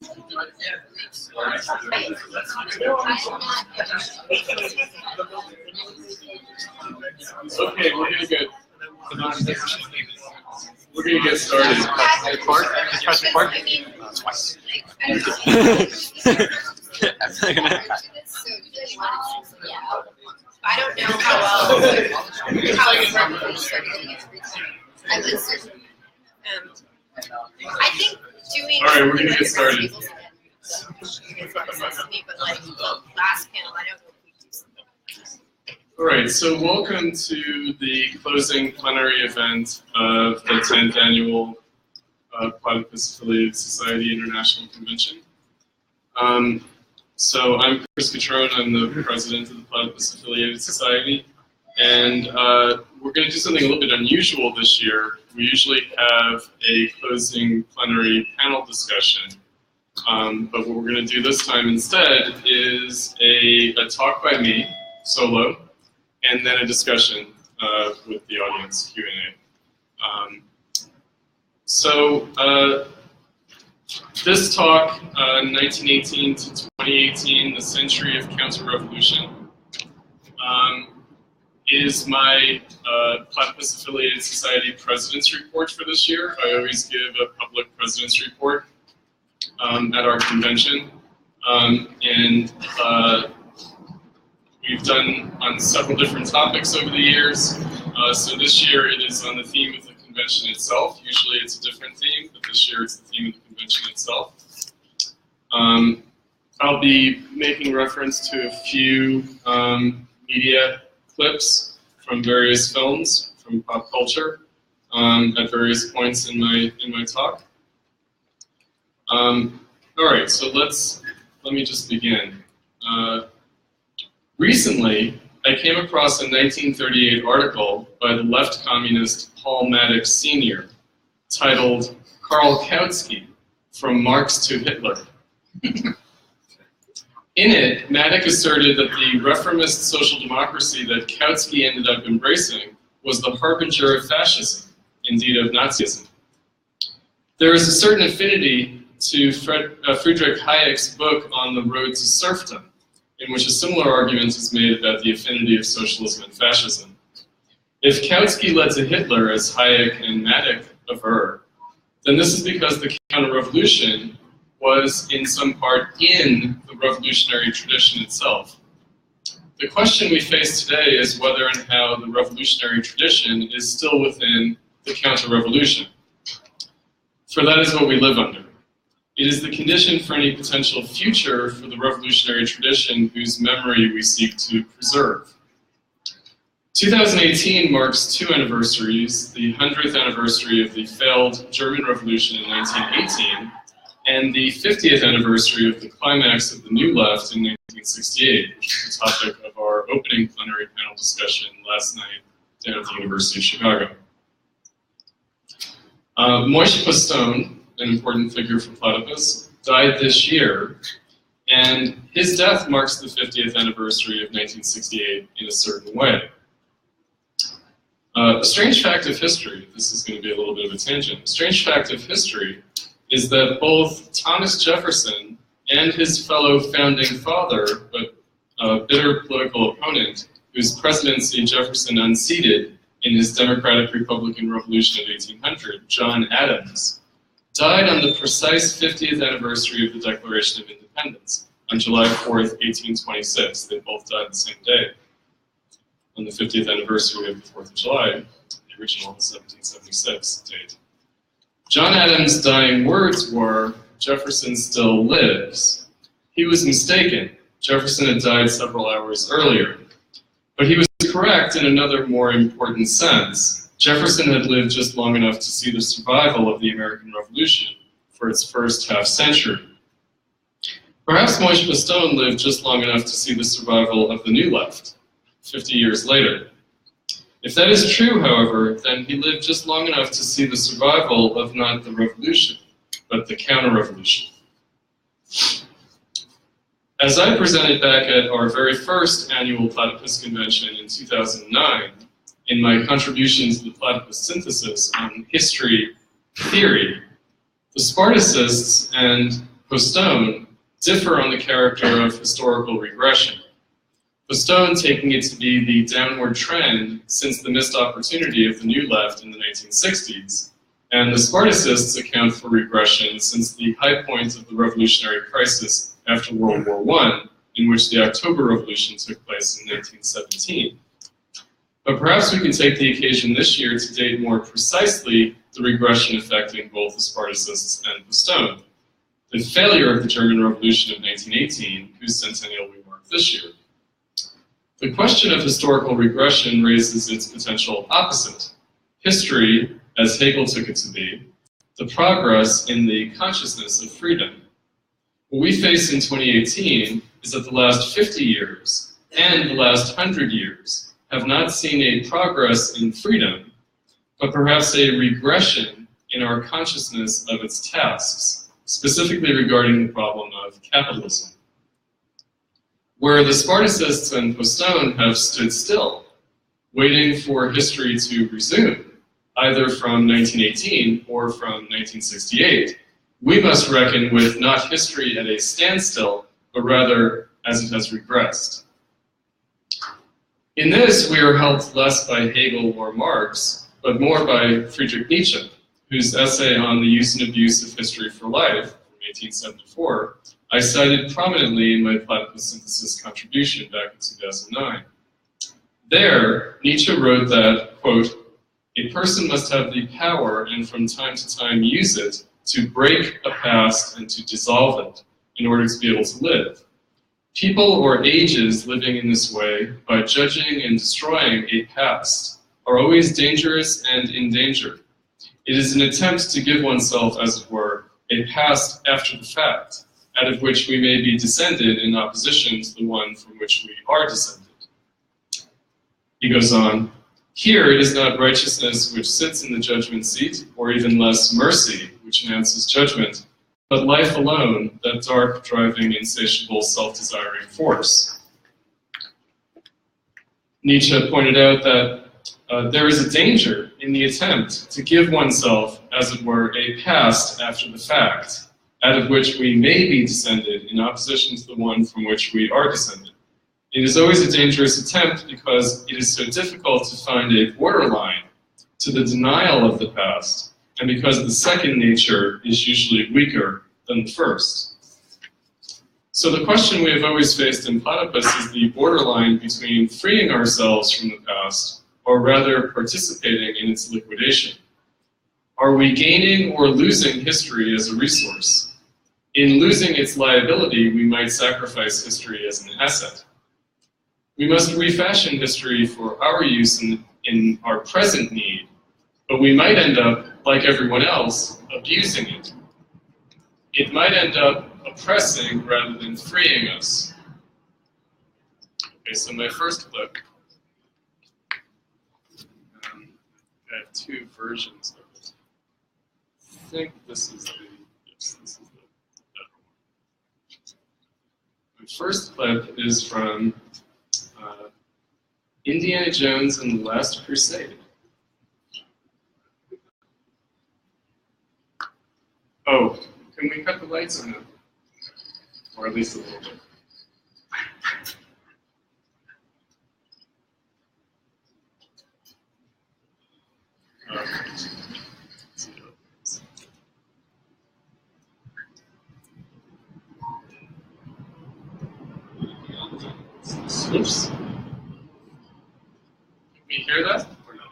Okay, we're gonna get started. Press record. Twice. I don't know how I think doing. All right, we're gonna get started. But like the last panel, I don't know if we do something. All right, so welcome to the closing plenary event of the 10th Annual Platypus Affiliated Society International Convention. So I'm Chris Catrone, I'm the president of the Platypus Affiliated Society, and we're going to do something a little bit unusual this year. We usually have a closing plenary panel discussion, but what we're going to do this time instead is a talk by me, solo, and then a discussion with the audience, Q&A. This talk, 1918 to 2018, the century of Counterrevolution, is my Platypus Affiliated Society President's Report for this year. I always give a public President's Report at our convention, and we've done on several different topics over the years. So this year it is on the theme of the convention itself. Usually it's a different theme, but this year it's the theme of the convention itself. I'll be making reference to a few media clips from various films, from pop culture, at various points in my talk. All right, so let me just begin. Recently, I came across a 1938 article by the left communist Paul Maddox Sr. titled "Karl Kautsky, From Marx to Hitler." In it, Maddox asserted that the reformist social democracy that Kautsky ended up embracing was the harbinger of fascism, indeed of Nazism. There is a certain affinity to Friedrich Hayek's book On the Road to Serfdom, in which a similar argument is made about the affinity of socialism and fascism. If Kautsky led to Hitler, as Hayek and Maddox aver, then this is because the counter-revolution was in some part in the revolutionary tradition itself. The question we face today is whether and how the revolutionary tradition is still within the counter-revolution. For that is what we live under. It is the condition for any potential future for the revolutionary tradition whose memory we seek to preserve. 2018 marks two anniversaries, the 100th anniversary of the failed German Revolution in 1918 and the 50th anniversary of the climax of the New Left in 1968, which is the topic of our opening plenary panel discussion last night down at the University of Chicago. Moishe Postone, an important figure for Platypus, died this year, and his death marks the 50th anniversary of 1968 in a certain way. A strange fact of history, this is going to be a little bit of a tangent, a strange fact of history is that both Thomas Jefferson and his fellow founding father, but bitter political opponent, whose presidency Jefferson unseated in his Democratic-Republican Revolution of 1800, John Adams, died on the precise 50th anniversary of the Declaration of Independence, on July 4th, 1826. They both died the same day, on the 50th anniversary of the 4th of July, the original 1776 date. John Adams' dying words were, "Jefferson still lives." He was mistaken. Jefferson had died several hours earlier. But he was correct in another more important sense. Jefferson had lived just long enough to see the survival of the American Revolution for its first half-century. Perhaps Moishe Postone lived just long enough to see the survival of the New Left, 50 years later. If that is true, however, then he lived just long enough to see the survival of not the revolution, but the counter-revolution. As I presented back at our very first annual Platypus Convention in 2009, in my contribution to the Platypus synthesis on history theory, the Spartacists and Postone differ on the character of historical regression. Postone taking it to be the downward trend since the missed opportunity of the New Left in the 1960s, and the Spartacists account for regression since the high point of the revolutionary crisis after World War I, in which the October Revolution took place in 1917. But perhaps we can take the occasion this year to date more precisely the regression affecting both the Spartacists and Postone, the failure of the German Revolution of 1918, whose centennial we mark this year. The question of historical regression raises its potential opposite. History, as Hegel took it to be, the progress in the consciousness of freedom. What we face in 2018 is that the last 50 years and the last 100 years have not seen a progress in freedom, but perhaps a regression in our consciousness of its tasks, specifically regarding the problem of capitalism. Where the Spartacists and Postone have stood still, waiting for history to resume, either from 1918 or from 1968, we must reckon with not history at a standstill, but rather as it has regressed. In this, we are helped less by Hegel or Marx, but more by Friedrich Nietzsche, whose essay on the use and abuse of history for life, from 1874, I cited prominently in my Platypus synthesis contribution back in 2009. There, Nietzsche wrote that, quote, "A person must have the power and from time to time use it to break a past and to dissolve it in order to be able to live. People or ages living in this way, by judging and destroying a past, are always dangerous and in danger. It is an attempt to give oneself, as it were, a past after the fact, out of which we may be descended in opposition to the one from which we are descended." He goes on, "Here it is not righteousness which sits in the judgment seat, or even less mercy, which announces judgment, but life alone, that dark, driving, insatiable, self-desiring force." Nietzsche pointed out that there is a danger in the attempt to give oneself, as it were, a past after the fact, out of which we may be descended in opposition to the one from which we are descended. It is always a dangerous attempt because it is so difficult to find a borderline to the denial of the past, and because the second nature is usually weaker than the first. So the question we have always faced in Platypus is the borderline between freeing ourselves from the past, or rather participating in its liquidation. Are we gaining or losing history as a resource? In losing its liability, we might sacrifice history as an asset. We must refashion history for our use in our present need, but we might end up, like everyone else, abusing it. It might end up oppressing rather than freeing us. Okay, so my first clip, I have two versions of it. I think this is the, yes, this is the better one. My first clip is from Indiana Jones and the Last Crusade. Oh, can we cut the lights on them? Or at least a little bit. Oops. Can we hear that? Or no?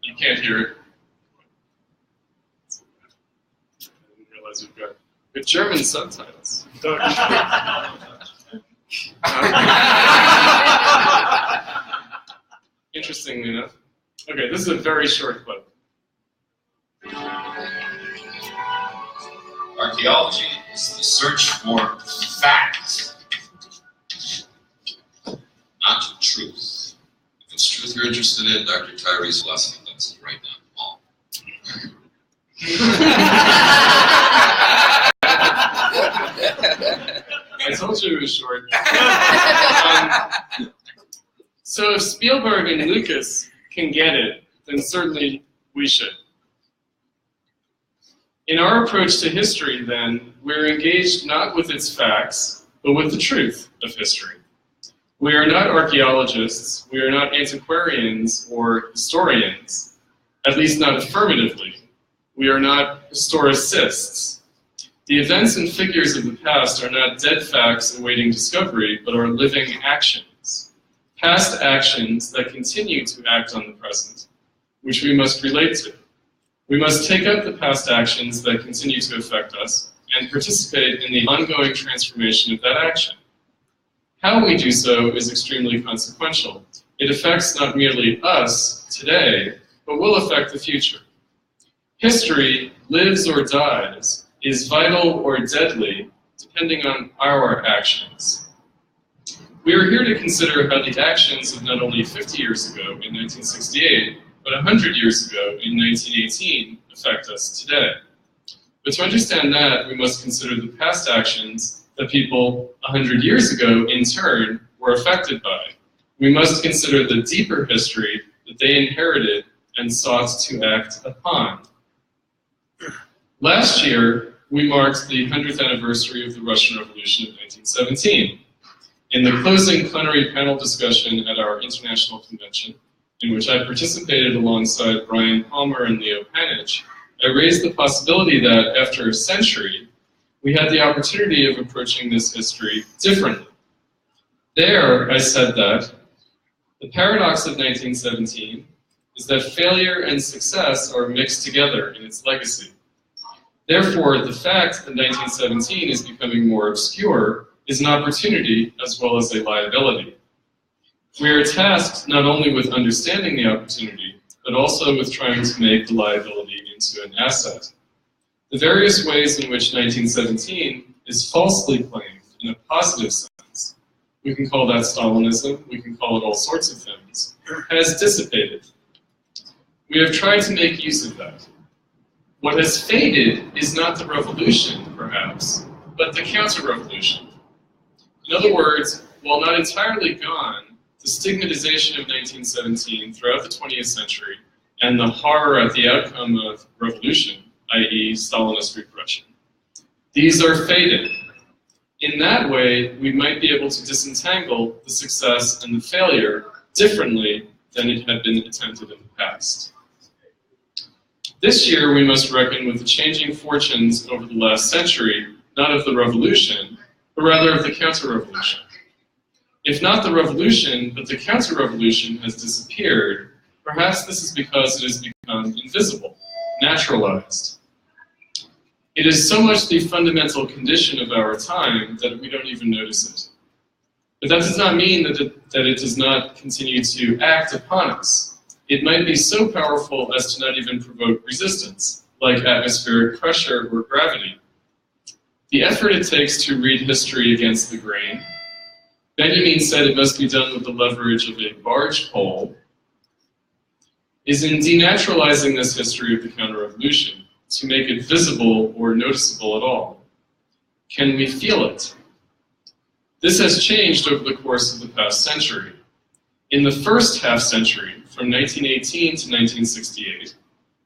You can't hear it. I didn't realize we've got good German subtitles. Interestingly enough. Okay, this is a very short clip. Archaeology is the search for facts, not truth. If it's truth you're interested in, Dr. Tyree's lesson, that's right down the hall. I told you it was short. So if Spielberg and Lucas can get it, then certainly we should. In our approach to history, then, we're engaged not with its facts, but with the truth of history. We are not archaeologists, we are not antiquarians or historians, at least not affirmatively. We are not historicists. The events and figures of the past are not dead facts awaiting discovery, but are living actions. Past actions that continue to act on the present, which we must relate to. We must take up the past actions that continue to affect us and participate in the ongoing transformation of that action. How we do so is extremely consequential. It affects not merely us today, but will affect the future. History lives or dies, is vital or deadly, depending on our actions. We are here to consider how the actions of not only 50 years ago in 1968, but 100 years ago in 1918 affect us today. But to understand that, we must consider the past actions that people 100 years ago, in turn, were affected by. We must consider the deeper history that they inherited and sought to act upon. Last year, we marked the 100th anniversary of the Russian Revolution of 1917. In the closing plenary panel discussion at our international convention, in which I participated alongside Brian Palmer and Leo Panich, I raised the possibility that, after a century, we had the opportunity of approaching this history differently. There, I said that the paradox of 1917 is that failure and success are mixed together in its legacy. Therefore, the fact that 1917 is becoming more obscure is an opportunity as well as a liability. We are tasked not only with understanding the opportunity, but also with trying to make the liability into an asset. The various ways in which 1917 is falsely claimed in a positive sense, we can call that Stalinism, we can call it all sorts of things, has dissipated. We have tried to make use of that. What has faded is not the revolution, perhaps, but the counter-revolution. In other words, while not entirely gone, the stigmatization of 1917 throughout the 20th century and the horror at the outcome of revolution, i.e. Stalinist repression, these are faded. In that way, we might be able to disentangle the success and the failure differently than it had been attempted in the past. This year, we must reckon with the changing fortunes over the last century, not of the revolution, but rather of the counter-revolution. If not the revolution, but the counter-revolution has disappeared, perhaps this is because it has become invisible, naturalized. It is so much the fundamental condition of our time that we don't even notice it. But that does not mean that it does not continue to act upon us. It might be so powerful as to not even provoke resistance, like atmospheric pressure or gravity. The effort it takes to read history against the grain, Benjamin said it must be done with the leverage of a barge pole, is in denaturalizing this history of the counter-revolution to make it visible or noticeable at all. Can we feel it? This has changed over the course of the past century. In the first half-century, from 1918 to 1968,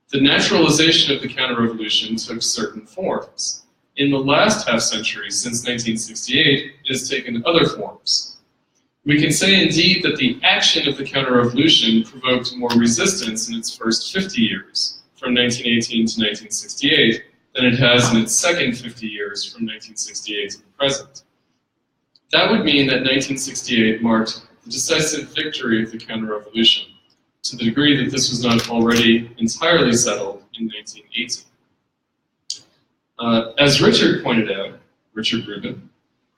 the naturalization of the counter-revolution took certain forms. In the last half-century, since 1968, it has taken other forms. We can say indeed that the action of the counter-revolution provoked more resistance in its first 50 years, from 1918 to 1968, than it has in its second 50 years, from 1968 to the present. That would mean that 1968 marked the decisive victory of the counter-revolution, to the degree that this was not already entirely settled in 1918. As Richard pointed out, Richard Rubin,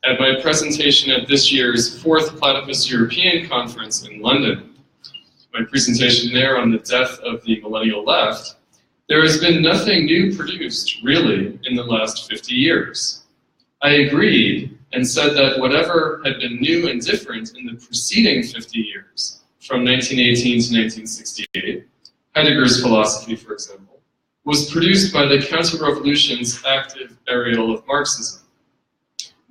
at my presentation at this year's 4th Platypus European Conference in London, my presentation there on the death of the millennial left, there has been nothing new produced, really, in the last 50 years. I agreed and said that whatever had been new and different in the preceding 50 years, from 1918 to 1968, Heidegger's philosophy, for example, was produced by the counter-revolution's active burial of Marxism.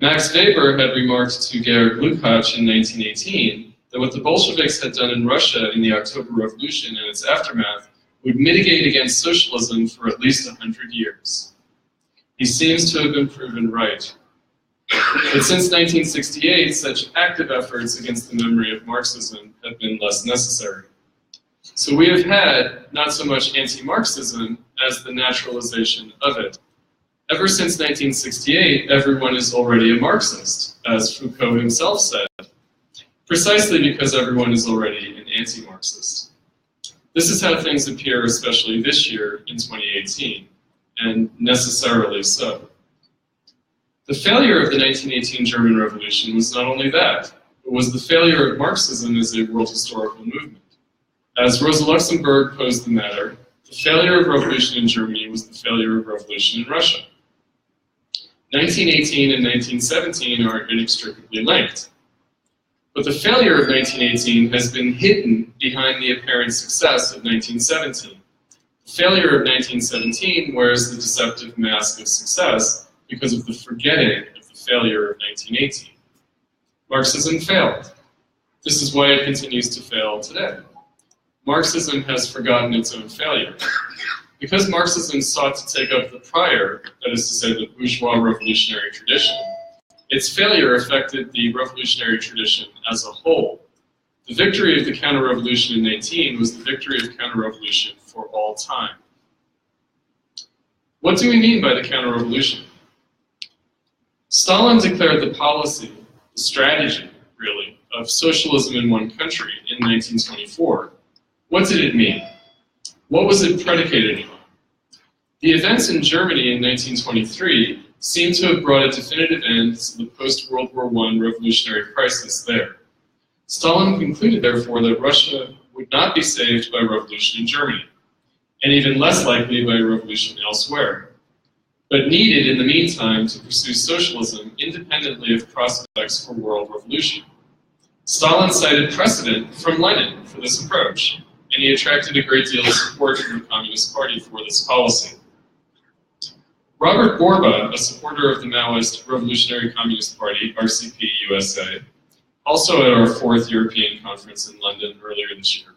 Max Weber had remarked to Georg Lukács in 1918 that what the Bolsheviks had done in Russia in the October Revolution and its aftermath would mitigate against socialism for at least 100 years. He seems to have been proven right. But since 1968, such active efforts against the memory of Marxism have been less necessary. So we have had not so much anti-Marxism as the naturalization of it. Ever since 1968, everyone is already a Marxist, as Foucault himself said, precisely because everyone is already an anti-Marxist. This is how things appear, especially this year in 2018, and necessarily so. The failure of the 1918 German Revolution was not only that, it was the failure of Marxism as a world historical movement. As Rosa Luxemburg posed the matter, the failure of revolution in Germany was the failure of revolution in Russia. 1918 and 1917 are inextricably linked. But the failure of 1918 has been hidden behind the apparent success of 1917. The failure of 1917 wears the deceptive mask of success because of the forgetting of the failure of 1918. Marxism failed. This is why it continues to fail today. Marxism has forgotten its own failure. Because Marxism sought to take up the prior, that is to say the bourgeois revolutionary tradition, its failure affected the revolutionary tradition as a whole. The victory of the Counterrevolution in 1918 was the victory of Counterrevolution for all time. What do we mean by the Counterrevolution? Stalin declared the policy, the strategy, really, of socialism in one country in 1924. What did it mean? What was it predicated on? The events in Germany in 1923 seem to have brought a definitive end to the post-World War I revolutionary crisis there. Stalin concluded, therefore, that Russia would not be saved by revolution in Germany, and even less likely by revolution elsewhere, but needed in the meantime to pursue socialism independently of prospects for world revolution. Stalin cited precedent from Lenin for this approach, and he attracted a great deal of support from the Communist Party for this policy. Robert Borba, a supporter of the Maoist Revolutionary Communist Party, RCP-USA, also at our 4th European Conference in London earlier this year,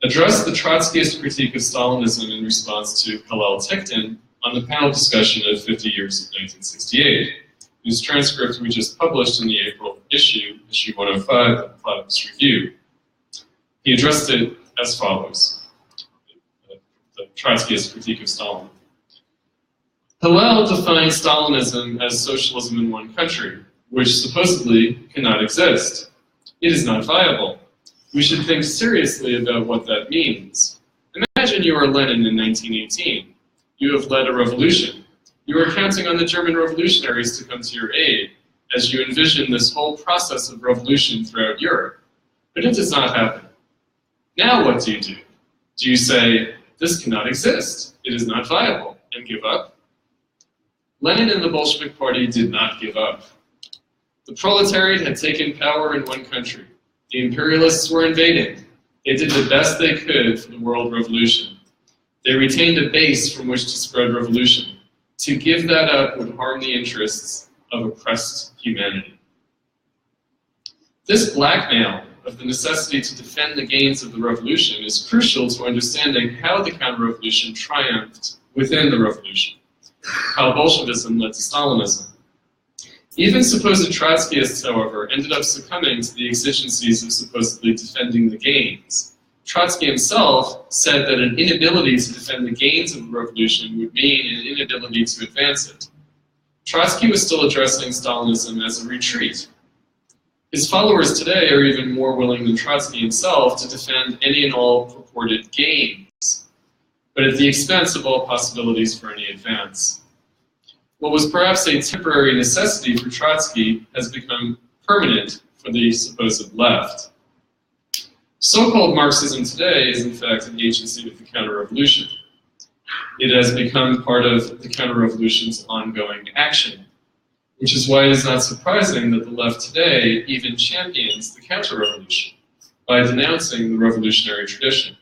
addressed the Trotskyist critique of Stalinism in response to Hillel Tikhtin on the panel discussion of 50 Years of 1968, whose transcript we just published in the April issue 105 of the Platypus Review. He addressed it as follows, the Trotskyist critique of Stalin. Hillel defined Stalinism as socialism in one country, which supposedly cannot exist. It is not viable. We should think seriously about what that means. Imagine you are Lenin in 1918. You have led a revolution. You are counting on the German revolutionaries to come to your aid as you envision this whole process of revolution throughout Europe. But it does not happen. Now what do? Do you say, this cannot exist, it is not viable, and give up? Lenin and the Bolshevik Party did not give up. The proletariat had taken power in one country. The imperialists were invading. They did the best they could for the world revolution. They retained a base from which to spread revolution. To give that up would harm the interests of oppressed humanity. This blackmail of the necessity to defend the gains of the revolution is crucial to understanding how the counter-revolution triumphed within the revolution, how Bolshevism led to Stalinism. Even supposed Trotskyists, however, ended up succumbing to the exigencies of supposedly defending the gains. Trotsky himself said that an inability to defend the gains of the revolution would mean an inability to advance it. Trotsky was still addressing Stalinism as a retreat. His followers today are even more willing than Trotsky himself to defend any and all purported gains, but at the expense of all possibilities for any advance. What was perhaps a temporary necessity for Trotsky has become permanent for the supposed left. So-called Marxism today is in fact an agency of the counter-revolution. It has become part of the counter-revolution's ongoing action, which is why it is not surprising that the left today even champions the counter-revolution by denouncing the revolutionary tradition.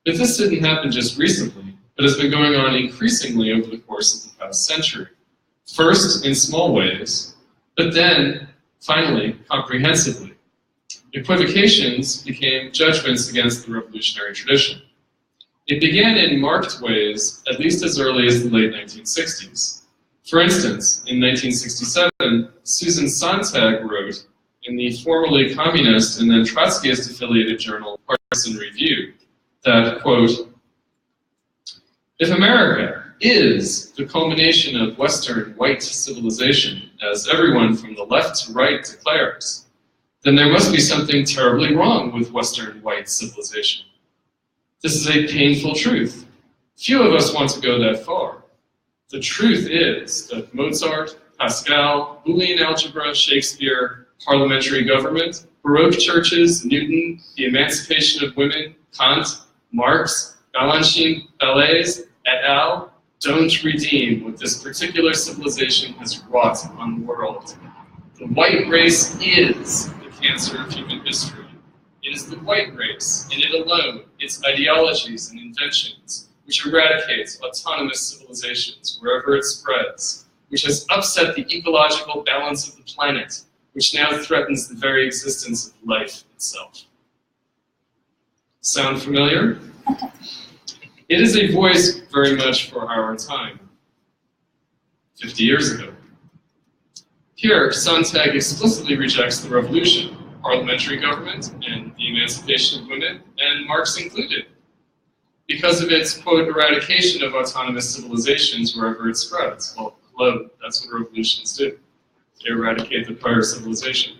But this didn't happen just recently, but has been going on increasingly over the course of the past century. First in small ways, but then, finally, comprehensively. Equivocations became judgments against the revolutionary tradition. It began in marked ways, at least as early as the late 1960s. For instance, in 1967, Susan Sontag wrote in the formerly communist and then Trotskyist-affiliated journal Partisan Review that, quote, "If America is the culmination of Western white civilization, as everyone from the left to right declares, then there must be something terribly wrong with Western white civilization. This is a painful truth. Few of us want to go that far. The truth is that Mozart, Pascal, Boolean algebra, Shakespeare, parliamentary government, Baroque churches, Newton, the emancipation of women, Kant, Marx, Balanchine, Ballets, et al. Don't redeem what this particular civilization has wrought on the world. The white race is the cancer of human history. It is the white race, and it alone, its ideologies and inventions, which eradicates autonomous civilizations wherever it spreads, which has upset the ecological balance of the planet, which now threatens the very existence of life itself." Sound familiar? It is a voice very much for our time, 50 years ago. Here, Sontag explicitly rejects the revolution, parliamentary government, and the emancipation of women, and Marx included, because of its, quote, eradication of autonomous civilizations wherever it spreads. Well, hello, that's what revolutions do. They eradicate the prior civilization.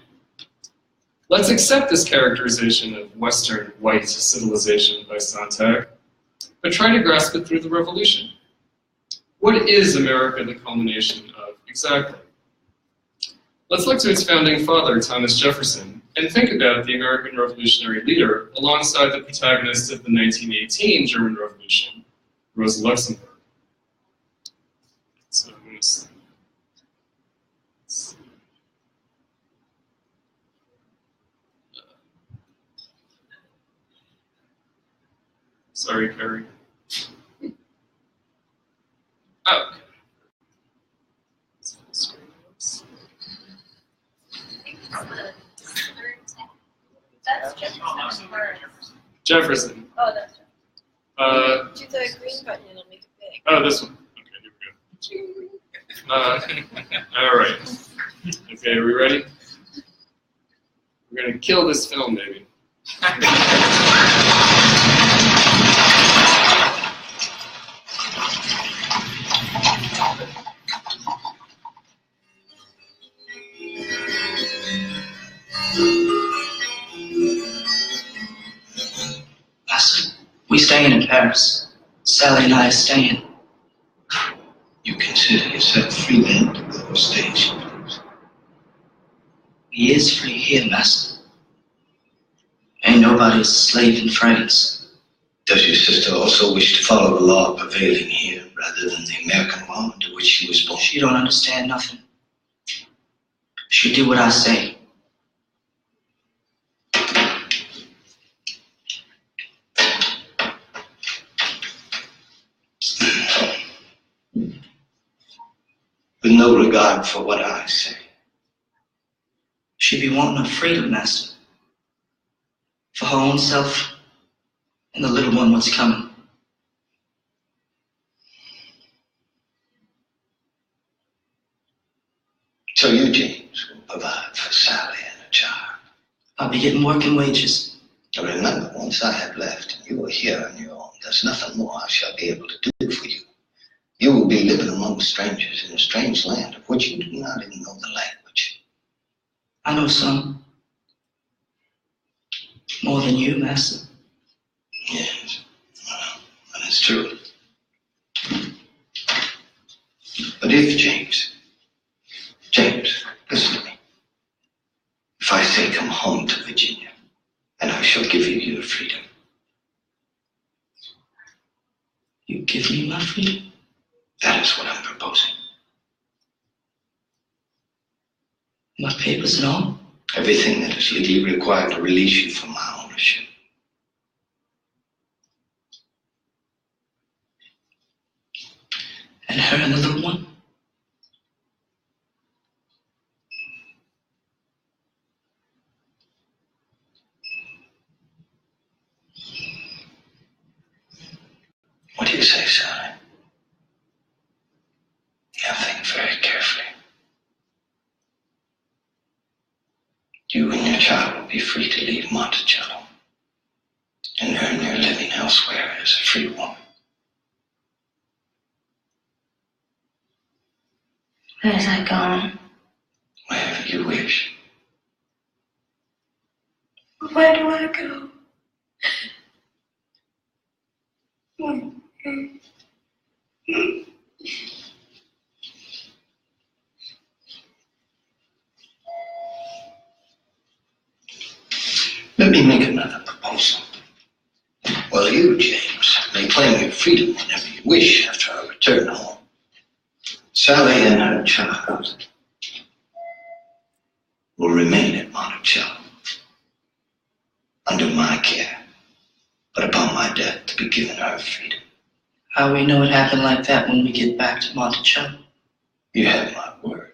Let's accept this characterization of Western white civilization by Sontag, but try to grasp it through the revolution. What is America the culmination of exactly? Let's look to its founding father, Thomas Jefferson, and think about the American revolutionary leader alongside the protagonist of the 1918 German Revolution, Rosa Luxemburg. So I'm going to sorry, Carrie. Oh, okay. That's Jefferson. Jefferson. Oh, that's Uh, do the green button and it'll make it big. oh, this one. Okay, here we go. All right. Okay, are we ready? We're gonna kill this film, baby. We staying in Paris. Sally and I are staying. You consider yourself free then to go to station? He is free here, master. Ain't nobody's a slave in France. Does your sister also wish to follow the law prevailing here rather than the American law under which she was born? She don't understand nothing. She do what I say. With no regard for what I say. She be wanting her freedom, master. For her own self and the little one what's coming. So you, James, will provide for Sally and her child. I'll be getting working wages. Remember, once I have left and you are here on your own, there's nothing more I shall be able to do for you. You will be living among strangers in a strange land of which you do not even know the language. I know some. More than you, master. Yes, well, that's true. But if, James, listen to me. If I say come home to Virginia, and I shall give you your freedom. You give me my freedom? That is what I'm proposing. My papers and all? Everything that is legally required to release you from my ownership. And her and the little one? What do you say, Sally? Nothing very You and your child will be free to leave Monticello and earn your living elsewhere as a free woman. Where's that going? Wherever you wish. Where do I go? Let me make another proposal. Well, you, James, may claim your freedom whenever you wish after I return home. Sally and her child will remain at Monticello under my care, but upon my death to be given her freedom. How we know it happened like that when we get back to Monticello? You have my word.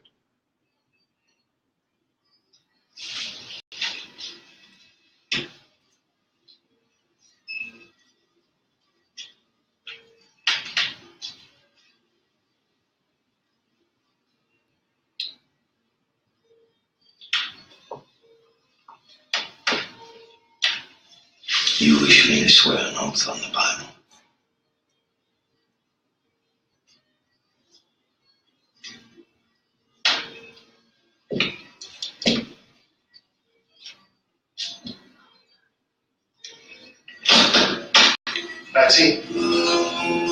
You wish me to swear an oath on the Bible? Patsy?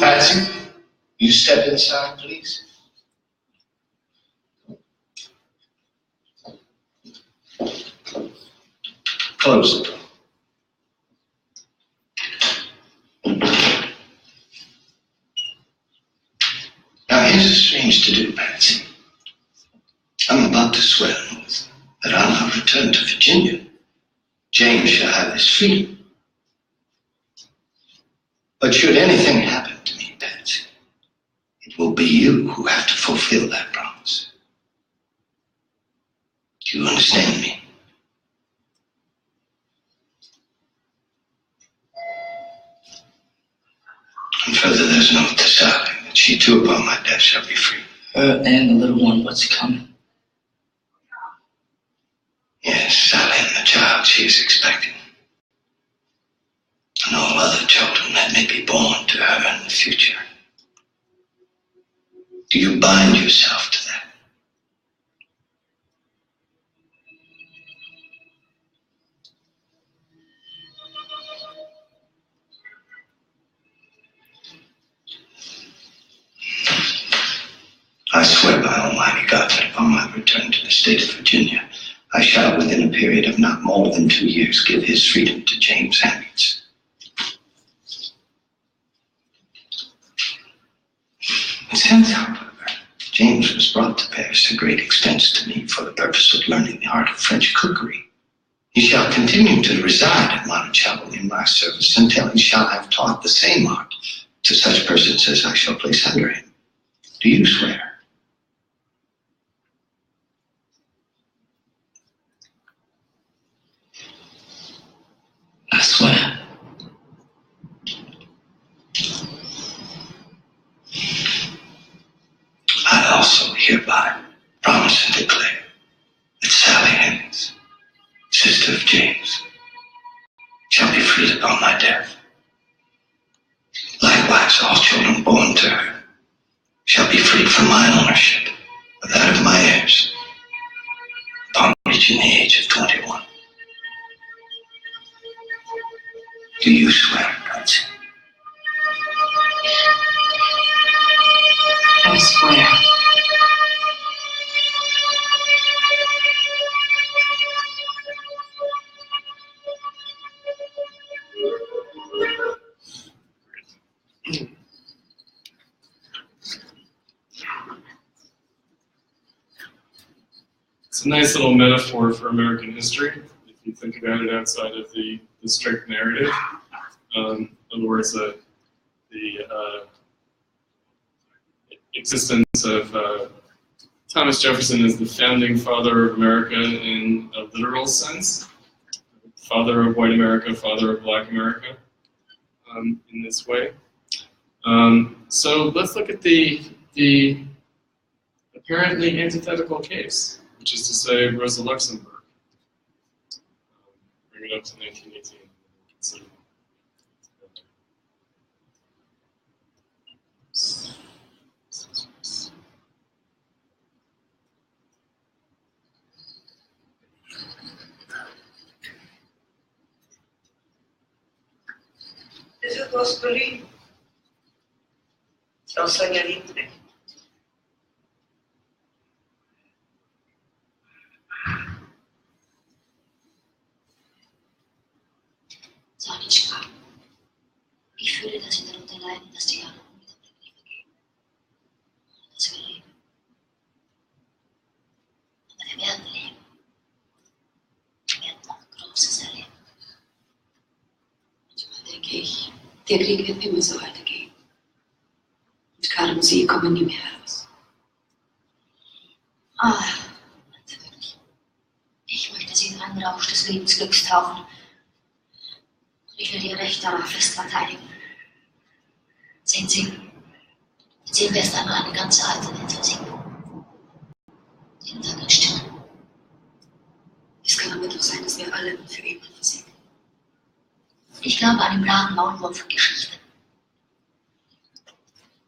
Patsy? You step inside, please. Close the door. Now, here's a strange to-do, Patsy. I'm about to swear an oath that on our return to Virginia, James shall have his freedom. But should anything happen to me, Patsy, it will be you who have to fulfill that promise. Do you understand me? And further, there's an oath to Sally that she too upon my death shall be free. Her and the little one, what's coming? Yes, Sally and the child she is expecting. And all other children that may be born to her in the future. Do you bind yourself to that? I swear by Almighty God that upon my return to the state of Virginia, I shall, within a period of not more than 2 years, give his freedom to James Hammonds. Since, however, James was brought to Paris at great expense to me for the purpose of learning the art of French cookery, he shall continue to reside at Monticello in my service until he shall have taught the same art to such persons as I shall place under him. Do you swear? I swear. I also hereby promise and declare that Sally Hammonds, sister of James, shall be freed upon my death. Likewise, all children born to her shall be freed from my ownership or that of my heirs upon reaching the age of 21. Do you swear, Patsy? I swear. It's a nice little metaphor for American history, if you think about it outside of the strict narrative. In other words, the existence of Thomas Jefferson as the founding father of America in a literal sense, father of white America, father of black America, in this way. So let's look at the apparently antithetical case, which is to say Rosa Luxemburg. bring it up to 1918. So, Is it possibly? Frau Sonja Liebknecht. Sonitschka, ich fühle, dass wir darunter leiden, dass die Jahre unwiederbringlich vergehen. Dass wir leben. Aber wir werden leben. Wir werden noch Großes erleben. Manchmal denke ich, der Krieg wird immer so weitergehen. Und Karl und sie kommen nie mehr heraus. Wirklich. Ich möchte sie in einen Rausch des Lebensglücks tauchen. Ich will ihr Recht darauf fest verteidigen. Sehen Sie, jetzt sehen wir erst einmal eine ganze alte Welt versiegen. Jeden Tag ein Stück. Es kann aber doch sein, dass wir alle für immer versinken. Ich glaube an den braven Maulwurf von Geschichte.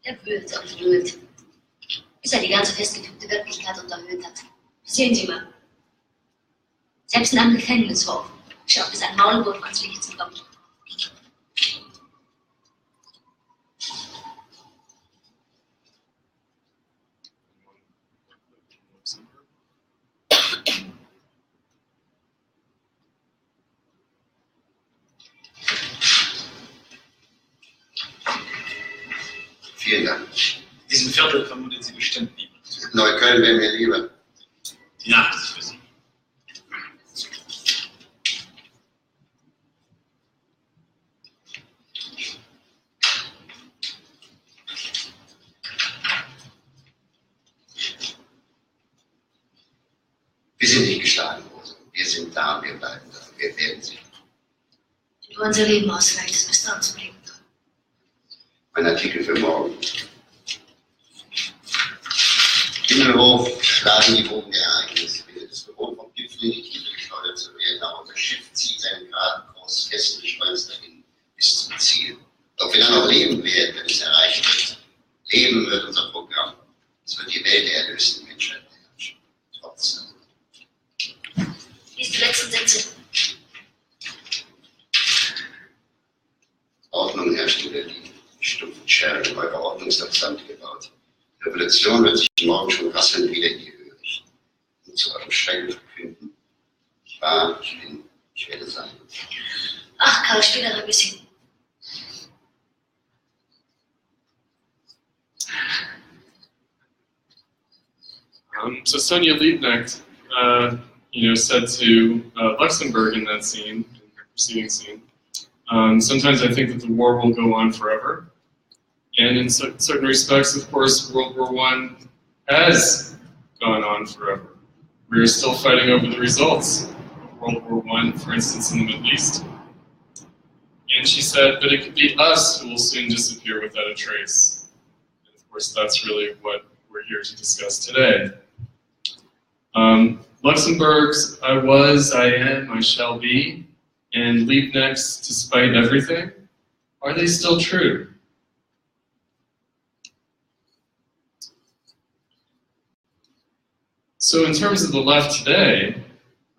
Er wühlt und wühlt, bis er die ganze festgefügte Wirklichkeit unterhöhlt hat. Sehen Sie mal. Selbst in einem Gefängnishof schafft es ein Maulwurf ans Licht zu kommen. Vielen Dank. Diesen Viertel vermutet sie bestimmt nie. Neukölln wäre mir lieber. Die Nacht ist für sie. Wir sind nicht geschlagen worden. Wir sind da und wir bleiben da. Wir werden sie. Wenn du unser Leben ausreicht, ist bis dann zu leben. Mein Artikel für morgen. Himmelhoch schlagen die Wogen der Ereignisse. Das Büro vom Gipfel in die Tiefe geschleudert zu werden, aber das Schiff zieht seinen geraden Kurs fest und schmeißt dahin bis zum Ziel. Ob wir dann noch leben werden, wenn es erreicht wird. Leben wird unser Programm. Es wird die Welt der erlösten Menschheit beherrschen. Trotzdem. Lies die letzten Sätze. Ordnung herrscht in Berlin. Die stumpfen Schergen im Ordnungsabstand gebaut. Die Revolution wird sich morgen schon rasselnd wieder in die Höhe richten. Und zu eurem Schrecken verkünden. Ich war, ich bin, ich werde sein. Ach, Karl, spiel noch ein bisschen. So Sonia Liebknecht, said to Luxemburg in that scene, in her preceding scene, sometimes I think that the war will go on forever. And in certain respects, of course, World War I has gone on forever. We are still fighting over the results of World War I, for instance, in the Middle East. And she said, but it could be us who will soon disappear without a trace. And of course, that's really what we're here to discuss today. Luxemburg's I was, I am, I shall be, and Liebknecht's despite everything, are they still true? So in terms of the left today,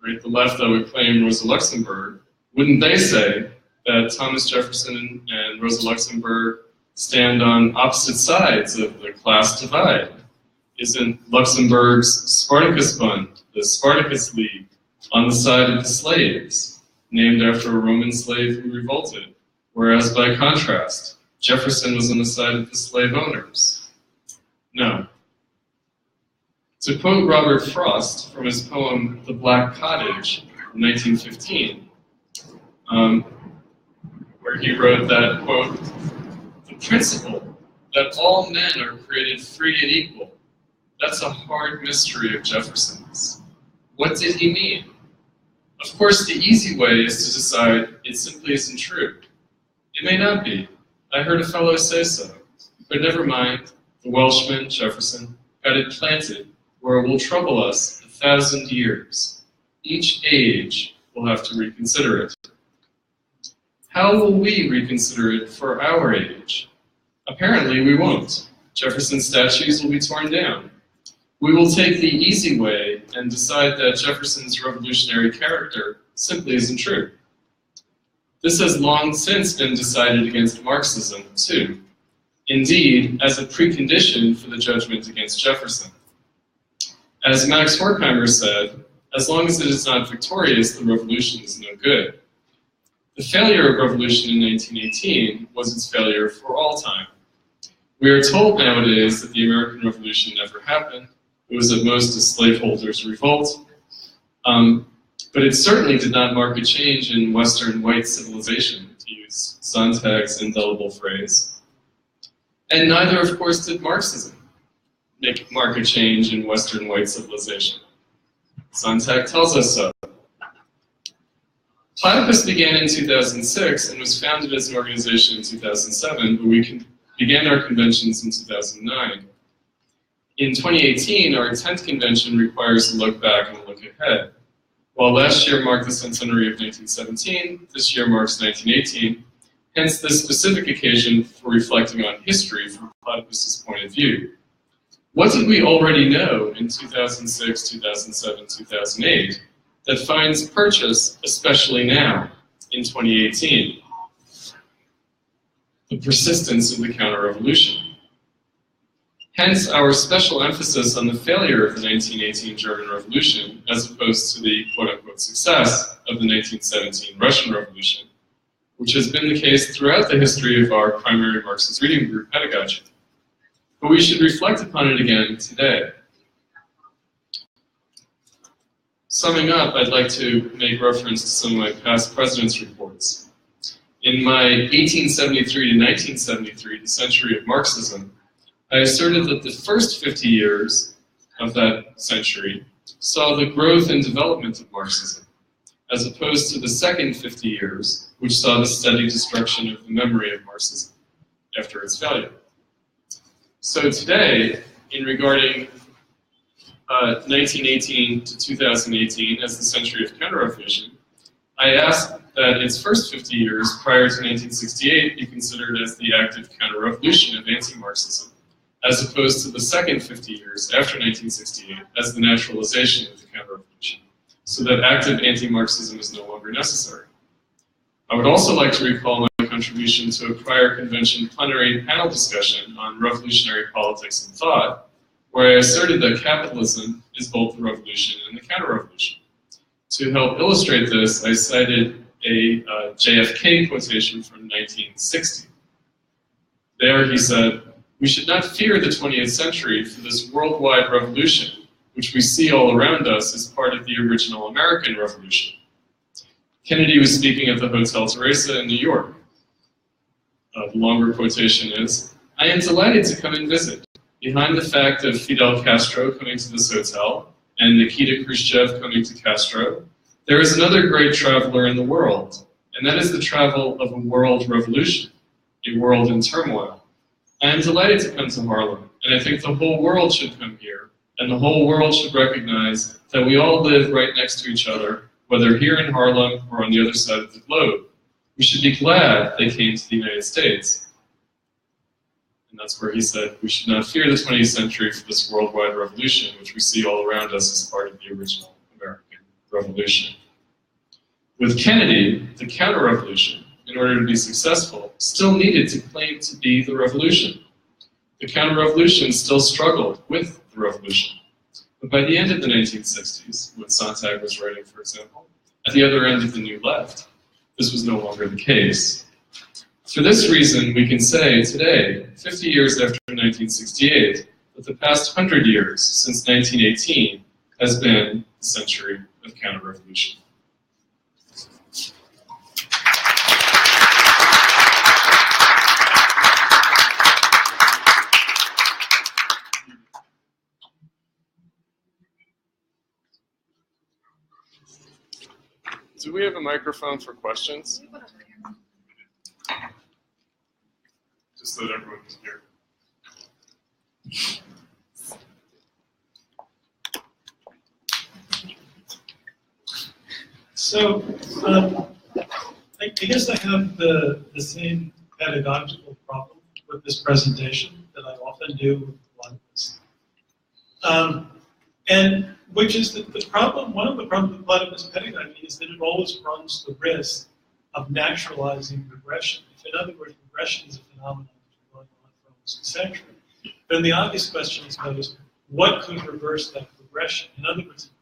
right, the left that would claim Rosa Luxemburg, wouldn't they say that Thomas Jefferson and Rosa Luxemburg stand on opposite sides of the class divide? Isn't Luxemburg's Spartacus Fund, the Spartacus League, on the side of the slaves, named after a Roman slave who revolted, whereas by contrast, Jefferson was on the side of the slave owners? No. To quote Robert Frost from his poem The Black Cottage in 1915, where he wrote that, quote, the principle that all men are created free and equal, that's a hard mystery of Jefferson's. What did he mean? Of course, the easy way is to decide it simply isn't true. It may not be. I heard a fellow say so. But never mind, the Welshman, Jefferson, got it planted where it will trouble us 1,000 years. Each age will will have to reconsider it. How will we reconsider it for our age? Apparently we won't. Jefferson's statues will be torn down. We will take the easy way and decide that Jefferson's revolutionary character simply isn't true. This has long since been decided against Marxism, too. Indeed, as a precondition for the judgment against Jefferson. As Max Horkheimer said, as long as it is not victorious, the revolution is no good. The failure of revolution in 1918 was its failure for all time. We are told nowadays that the American Revolution never happened. It was at most a slaveholders' revolt. But it certainly did not mark a change in Western white civilization, to use Sontag's indelible phrase. And neither, of course, did Marxism mark a change in Western white civilization. Sontag tells us so. Platypus began in 2006 and was founded as an organization in 2007, but we began our conventions in 2009. In 2018, our 10th convention requires a look back and a look ahead. While last year marked the centenary of 1917, this year marks 1918, hence this specific occasion for reflecting on history from Platypus's point of view. What did we already know in 2006, 2007, 2008 that finds purchase, especially now, in 2018? The persistence of the Counterrevolution. Hence our special emphasis on the failure of the 1918 German Revolution as opposed to the quote-unquote success of the 1917 Russian Revolution, which has been the case throughout the history of our primary Marxist reading group pedagogy. But we should reflect upon it again today. Summing up, I'd like to make reference to some of my past presidents' reports. In my 1873 to 1973, the century of Marxism, I asserted that the first 50 years of that century saw the growth and development of Marxism, as opposed to the second 50 years, which saw the steady destruction of the memory of Marxism after its failure. So today, in regarding 1918 to 2018 as the century of Counterrevolution, I asked that its first 50 years prior to 1968 be considered as the active counter-revolution of anti-Marxism, as opposed to the second 50 years after 1968 as the naturalization of the counter-revolution, so that active anti-Marxism is no longer necessary. I would also like to recall my contribution to a prior convention plenary panel discussion on revolutionary politics and thought, where I asserted that capitalism is both the revolution and the counter-revolution. To help illustrate this, I cited a JFK quotation from 1960. There he said, "We should not fear the 20th century, for this worldwide revolution, which we see all around us, is part of the original American Revolution." Kennedy was speaking at the Hotel Teresa in New York. The longer quotation is, "I am delighted to come and visit. Behind the fact of Fidel Castro coming to this hotel and Nikita Khrushchev coming to Castro, there is another great traveler in the world, and that is the travel of a world revolution, a world in turmoil. I am delighted to come to Harlem, and I think the whole world should come here, and the whole world should recognize that we all live right next to each other, whether here in Harlem or on the other side of the globe. We should be glad they came to the United States." And that's where he said, "We should not fear the 20th century for this worldwide revolution, which we see all around us as part of the original American Revolution." With Kennedy, the counter-revolution, in order to be successful, still needed to claim to be the revolution. The counter-revolution still struggled with the revolution. But by the end of the 1960s, when Sontag was writing, for example, at the other end of the New Left, this was no longer the case. For this reason, we can say today, 50 years after 1968, that the past 100 years, since 1918, has been the century of counter-revolution. Do we have a microphone for questions? Just so that everyone can hear. So, I guess I have the same pedagogical problem with this presentation that I often do with Platypus. And which is that the problem, one of the problems with Platypus pedagogy is that it always runs the risk of naturalizing regression. If, in other words, regression is a phenomenon that's been going on for almost a century, then the obvious question is posed, what could reverse that regression? In other words,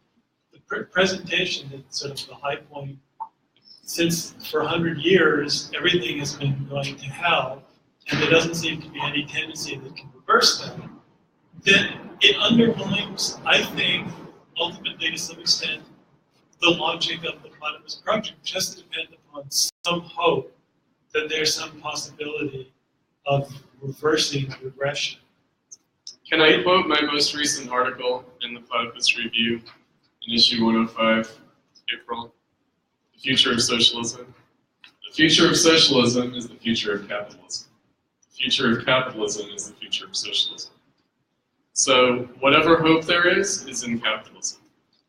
the presentation is sort of the high point. Since for 100 years, everything has been going to hell, and there doesn't seem to be any tendency that can reverse that, then it undermines, I think, ultimately to some extent, the logic of the Platypus project, which has to depend upon some hope that there's some possibility of reversing regression. Can I quote my most recent article in the Platypus Review in issue 105, April? The future of socialism. The future of socialism is the future of capitalism. The future of capitalism is the future of socialism. So whatever hope there is in capitalism.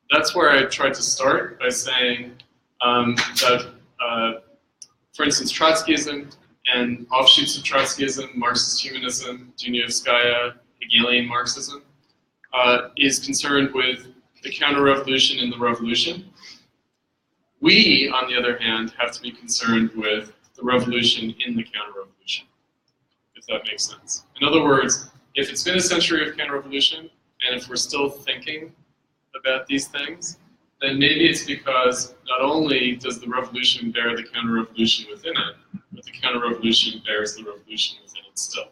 That's where I tried to start by saying that, for instance, Trotskyism and offshoots of Trotskyism, Marxist humanism, Dunevskaya, Hegelian Marxism, is concerned with the counter-revolution in the revolution. We, on the other hand, have to be concerned with the revolution in the counter-revolution, if that makes sense. In other words, if it's been a century of counter-revolution, and if we're still thinking about these things, then maybe it's because not only does the revolution bear the counter-revolution within it, but the counter-revolution bears the revolution within it still.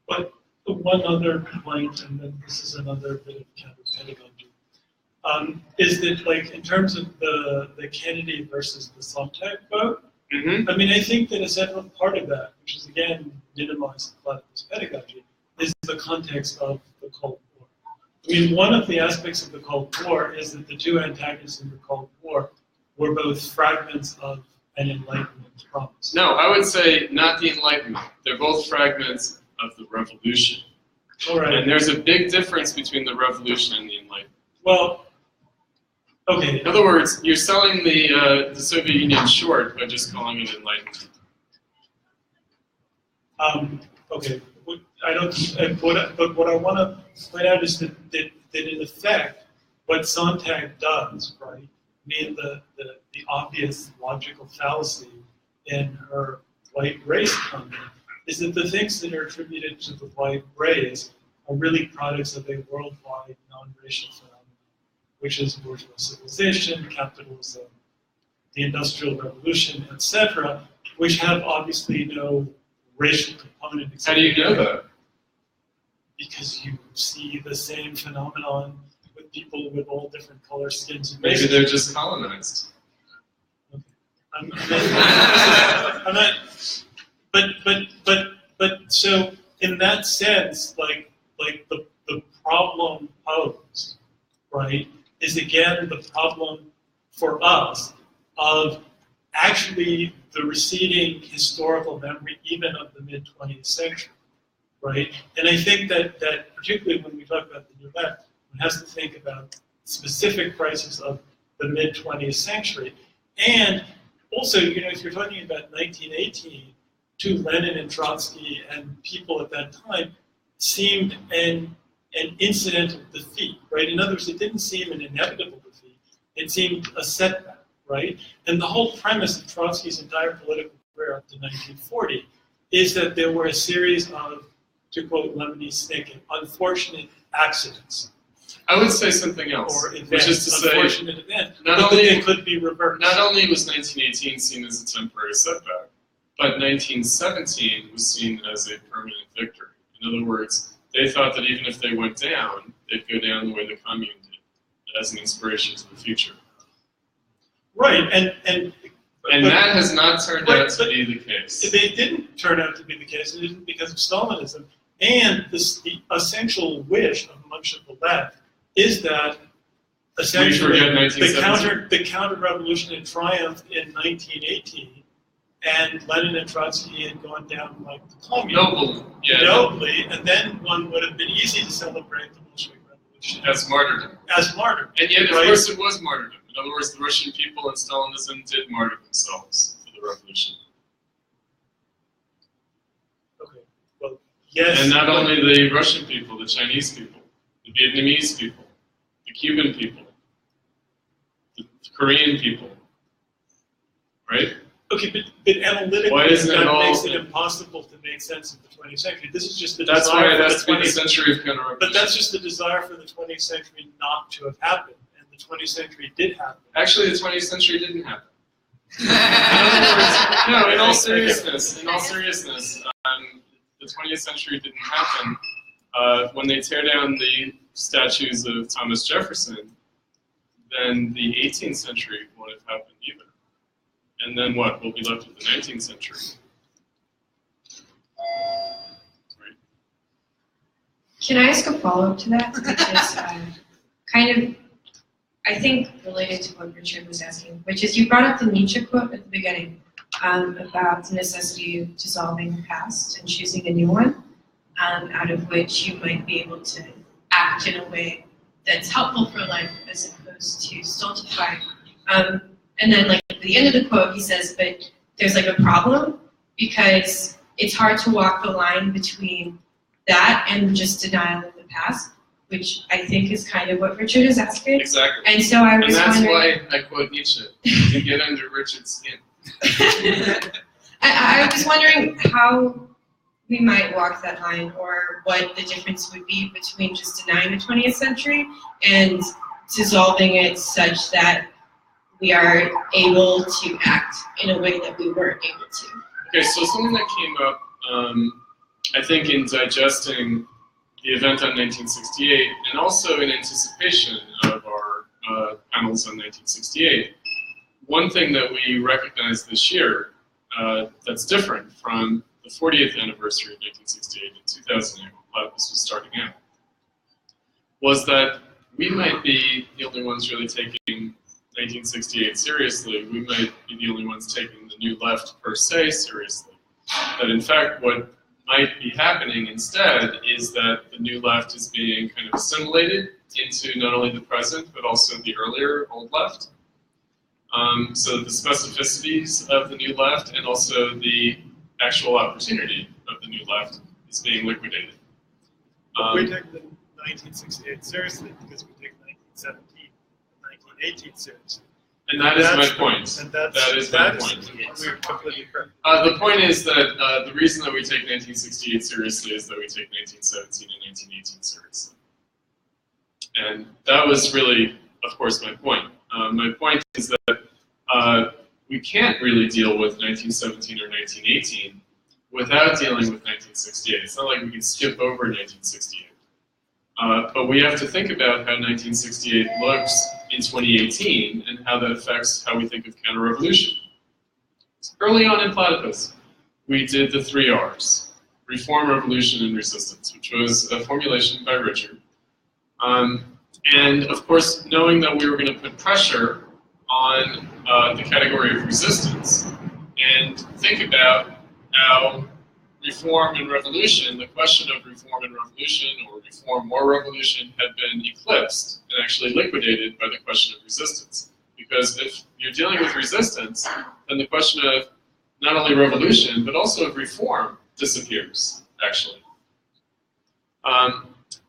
But one other point, and then this is another bit of counter-pedagogy, is that, like, in terms of the Kennedy versus the Sontag vote, I mean, I think that a central part of that, which is again minimized in Platypus pedagogy, is the context of the Cold War. I mean, one of the aspects of the Cold War is that the two antagonists in the Cold War were both fragments of an Enlightenment promise. No, I would say not the Enlightenment. They're both fragments of the revolution. All right. And there's a big difference between the revolution and the Enlightenment. Well, okay. In other words, you're selling the Soviet Union short by just calling it Enlightenment. Okay. I don't. But what I want to point out is that in effect, what Sontag does, right? I mean, the obvious logical fallacy in her white race comment is that the things that are attributed to the white race are really products of a worldwide non-racial phenomenon, which is bourgeois civilization, capitalism, the Industrial Revolution, etc., which have obviously no racial component. How do you know that? Because you see the same phenomenon with people with all different color skins and Maybe races. they're just colonized. Okay. I'm not. But so in that sense, like the problem posed, right, is again the problem for us of actually the receding historical memory even of the mid-20th century, right? And I think that particularly when we talk about the New Left, one has to think about specific crises of the mid-20th century. And also, you know, if you're talking about 1918, to Lenin and Trotsky and people at that time seemed an incidental defeat, right? In other words, it didn't seem an inevitable defeat. It seemed a setback, right? And the whole premise of Trotsky's entire political career up to 1940 is that there were a series of, to quote Lemony Snicket, unfortunate accidents. I would say something else, Or events, which is to say, unfortunate events, not but only they could be reversed. Not only was 1918 seen as a temporary setback, but 1917 was seen as a permanent victory. In other words, they thought that even if they went down, they'd go down the way the commune did, as an inspiration to the future. Right, And that has not turned out to be the case. They didn't turn out to be the case, and it isn't because of Stalinism. And the essential wish of much of the left is that essentially the counter-revolution had triumphed in 1918, and Lenin and Trotsky had gone down like the commune. Nobly, and then one would have been easy to celebrate the Bolshevik Revolution. As martyrdom. As martyrdom. And yet, of course, it was martyrdom. In In other words, the Russian people and Stalinism did martyr themselves for the revolution. Okay. Well, yes. And not only the Russian people, the Chinese people, the Vietnamese people, the Cuban people, the Korean people, right? Okay, but analytically, Why isn't it that all- makes it impossible to make sense of the 20th century. This is just the That's why desire it for has the to be the 20th century of counter-revolution. But that's just the desire for the 20th century not to have happened, and the 20th century did happen. Actually, the 20th century didn't happen. In other words, no, in all seriousness, the 20th century didn't happen. When they tear down the statues of Thomas Jefferson, then the 18th century won't have happened either. And then what? We'll be left with the 19th century. Right. Can I ask a follow-up to that? Which is kind of, I think, related to what Richard was asking, which is you brought up the Nietzsche quote at the beginning about the necessity of dissolving the past and choosing a new one, out of which you might be able to act in a way that's helpful for life as opposed to stultifying. And then, like, at the end of the quote, he says, but there's, like, a problem because it's hard to walk the line between that and just denial of the past, which I think is kind of what Richard is asking. Exactly. And so I was And that's wondering... why I quote Nietzsche, to get under Richard's skin. I was wondering how we might walk that line, or what the difference would be between just denying the 20th century and dissolving it such that we are able to act in a way that we weren't able to. Okay, so something that came up, I think, in digesting the event on 1968, and also in anticipation of our panels on 1968, one thing that we recognized this year that's different from the 40th anniversary of 1968 and 2008, when Platypus was starting out, was that we might be the only ones really taking 1968 seriously. We might be the only ones taking the new left per se seriously. That in fact, what might be happening instead is that the new left is being kind of assimilated into not only the present, but also the earlier old left. So the specificities of the new left and also the actual opportunity of the new left is being liquidated. We take the 1968 seriously because we take 1917 and 1918 seriously. And that is my point. And that is my point. We're completely correct. The point is that the reason that we take 1968 seriously is that we take 1917 and 1918 seriously. And that was really, of course, my point. My point is that we can't really deal with 1917 or 1918 without dealing with 1968. It's not like we can skip over 1968. But we have to think about how 1968 looks in 2018 and how that affects how we think of counter-revolution. So early on in Platypus, we did the 3 R's, reform, revolution, and resistance, which was a formulation by Richard. And of course, knowing that we were going to put pressure on the category of resistance and think about how reform and revolution, the question of reform and revolution, or reform or revolution, had been eclipsed and actually liquidated by the question of resistance. Because if you're dealing with resistance, then the question of not only revolution, but also of reform disappears, actually.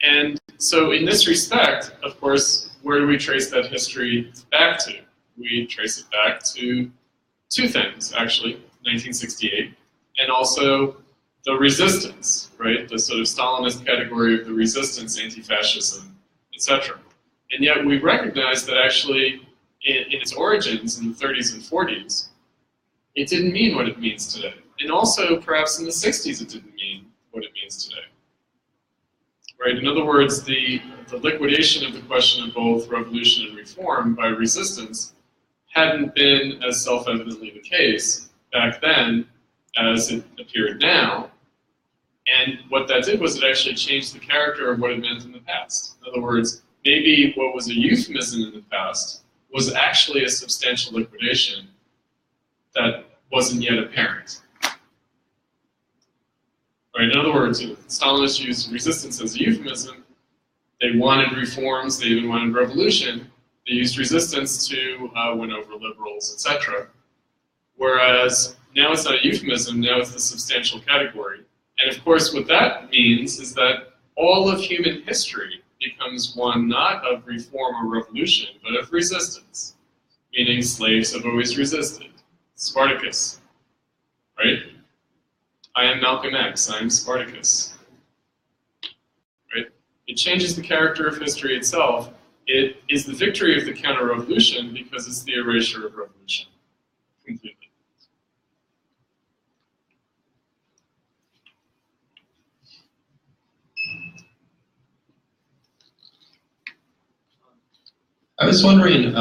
And so in this respect, of course, where do we trace that history back to? We trace it back to 2 things, actually, 1968, and also the resistance, right? The sort of Stalinist category of the resistance, anti-fascism, etc. And yet we recognize that actually in its origins in the 30s and 40s, it didn't mean what it means today. And also perhaps in the 60s it didn't mean what it means today. Right? In other words, the liquidation of the question of both revolution and reform by resistance hadn't been as self-evidently the case back then as it appeared now. And what that did was it actually changed the character of what it meant in the past. In other words, maybe what was a euphemism in the past was actually a substantial liquidation that wasn't yet apparent. Right? In other words, Stalinists used resistance as a euphemism. They wanted reforms, they even wanted revolution. They used resistance to win over liberals, etc. Whereas now it's not a euphemism, now it's the substantial category. And of course what that means is that all of human history becomes one not of reform or revolution, but of resistance. Meaning slaves have always resisted. Spartacus, right? I am Malcolm X, I am Spartacus. Right? It changes the character of history itself. It is the victory of the counter-revolution because it's the erasure of revolution. Completely. I was wondering,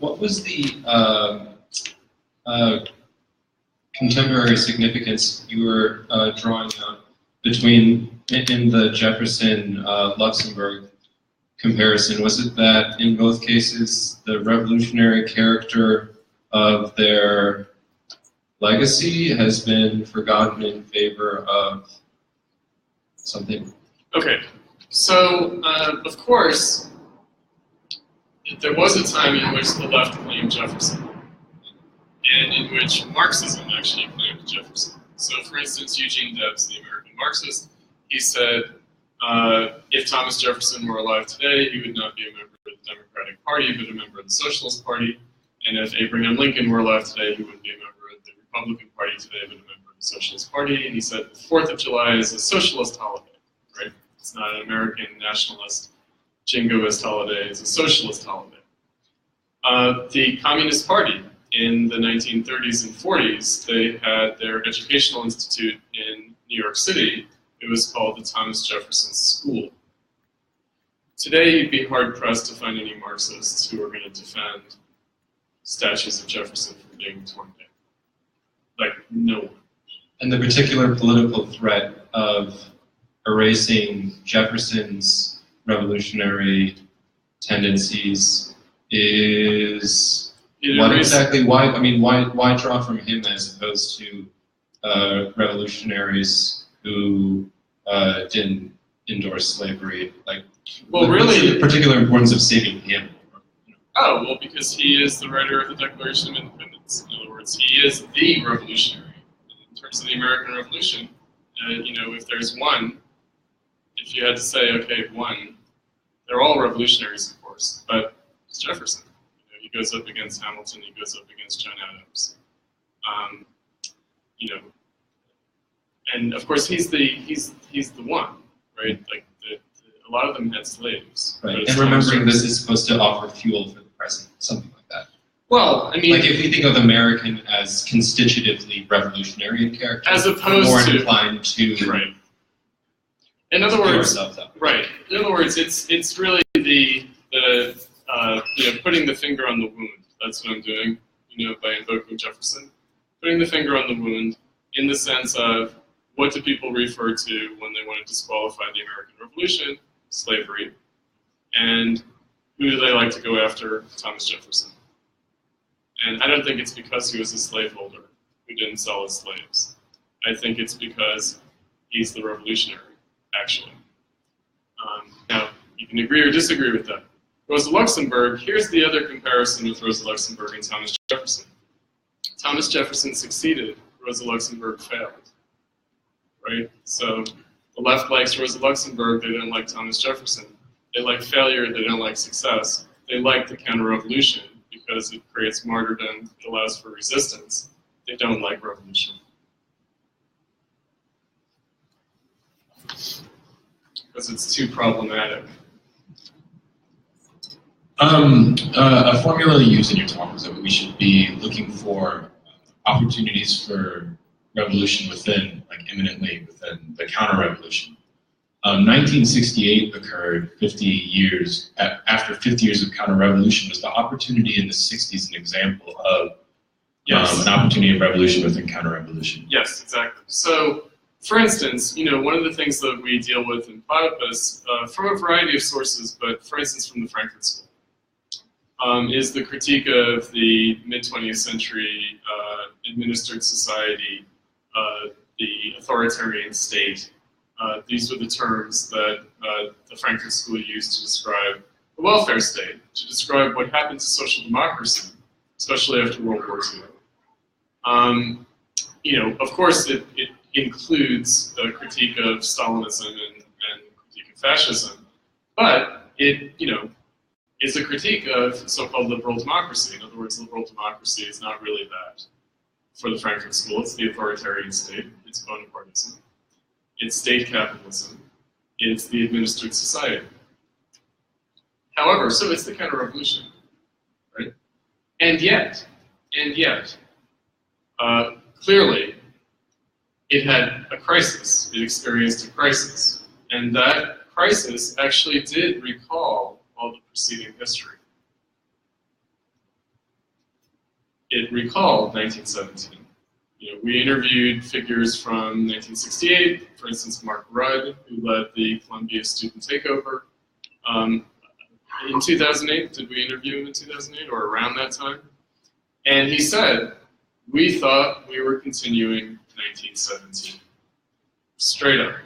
what was the contemporary significance you were drawing out between, in the Jefferson-Luxemburg comparison? Was it that in both cases the revolutionary character of their legacy has been forgotten in favor of something? Okay, so of course, there was a time in which the left claimed Jefferson, and in which Marxism actually claimed Jefferson. So for instance, Eugene Debs, the American Marxist, he said, if Thomas Jefferson were alive today, he would not be a member of the Democratic Party, but a member of the Socialist Party. And if Abraham Lincoln were alive today, he wouldn't be a member of the Republican Party today, but a member of the Socialist Party. And he said the 4th of July is a socialist holiday, right? It's not an American nationalist jingoist holiday, it's a socialist holiday. The Communist Party in the 1930s and 40s, they had their educational institute in New York City. It was called the Thomas Jefferson School. Today, you'd be hard-pressed to find any Marxists who are going to defend statues of Jefferson from being torn down. Like, no one. And the particular political threat of erasing Jefferson's revolutionary tendencies is what exactly? Why? I mean, why draw from him as opposed to revolutionaries who didn't endorse slavery? Like, well, really, the particular importance of saving him. Oh, well, because he is the writer of the Declaration of Independence. In other words, he is the revolutionary. In terms of the American Revolution, you know, if there's one, if you had to say, okay, one, they're all revolutionaries, of course, but it's Jefferson. You know, he goes up against Hamilton, he goes up against John Adams. You know, and of course he's the one, right? Like a lot of them had slaves. Right. And remembering this is supposed to offer fuel for the present, something like that. Well, I mean, like if you think of American as constitutively revolutionary in character, as opposed more to inclined to right. In other words, right. In other words, it's really the you know, putting the finger on the wound. That's what I'm doing. You know, by invoking Jefferson, putting the finger on the wound in the sense of what do people refer to when they want to disqualify the American Revolution? Slavery. And who do they like to go after? Thomas Jefferson. And I don't think it's because he was a slaveholder who didn't sell his slaves. I think it's because he's the revolutionary, actually. Now, you can agree or disagree with that. Rosa Luxemburg, here's the other comparison with Rosa Luxemburg and Thomas Jefferson. Thomas Jefferson succeeded, Rosa Luxemburg failed. Right? So the left likes Rosa Luxemburg, they don't like Thomas Jefferson. They like failure, they don't like success. They like the counter-revolution because it creates martyrdom, it allows for resistance. They don't like revolution. Because it's too problematic. A formula you used in your talk was that we should be looking for opportunities for revolution within, like imminently within the counter-revolution. 1968 occurred 50 years, after 50 years of counter-revolution. Was the opportunity in the 60s an example of an opportunity of revolution within counter-revolution? Yes, exactly. So, for instance, you know, one of the things that we deal with in Platypus, from a variety of sources, but for instance from the Frankfurt School, is the critique of the mid-20th century administered society, the authoritarian state. These were the terms that the Frankfurt School used to describe the welfare state to describe what happened to social democracy, especially after World War II. You know, of course, it includes a critique of Stalinism and critique of fascism, but it, you know, is a critique of so-called liberal democracy. In other words, liberal democracy is not really that. For the Frankfurt School, it's the authoritarian state, it's Bonapartism, it's state capitalism, it's the administered society. However, so it's the counter-revolution, right? And yet, clearly, it had a crisis. It experienced a crisis. And that crisis actually did recall all the preceding history. It recalled 1917. You know, we interviewed figures from 1968, for instance, Mark Rudd, who led the Columbia student takeover. In 2008, did we interview him in 2008 or around that time? And he said, we thought we were continuing 1917. Straight up.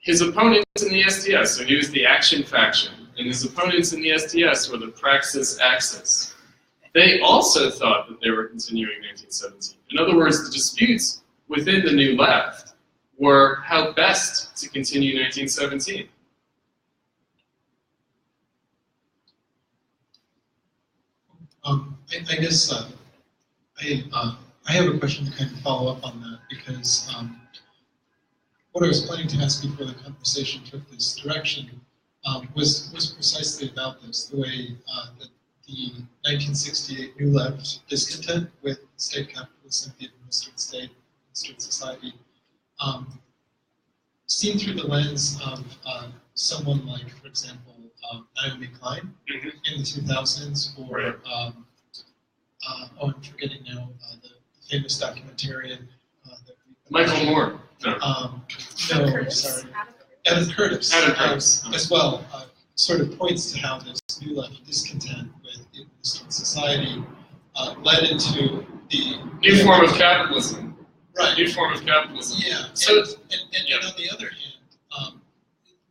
His opponents in the SDS, so he was the action faction, and his opponents in the SDS were the praxis axis. They also thought that they were continuing 1917. In other words, the disputes within the New Left were how best to continue 1917. I guess I have a question to kind of follow up on that, because what I was planning to ask before the conversation took this direction was precisely about this, the way that the 1968 New Left discontent with state capitalism, the administered state, administered society, seen through the lens of someone like, for example, Naomi Klein in the 2000s, or I'm forgetting now, the famous documentarian. Michael Moore. No, sorry. Adam Curtis. As well, sort of points to how this New Left discontent with the administered society led into the new form of capitalism. Right. New form of capitalism. Yeah. So, and on the other hand,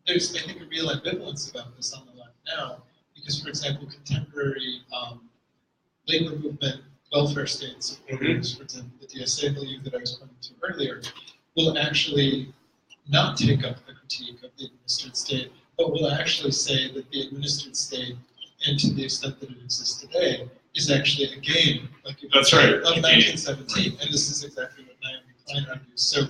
there's, I think, a real ambivalence about this on the left now, because, for example, contemporary labor movement, welfare state supporters, for example, the DSA believe that I was pointing to earlier, will actually not take up the critique of the administered state, but will actually say that the administered state, and to the extent that it exists today, is actually a game, like that's right, of 1917, and this is exactly what Naomi Klein argues. So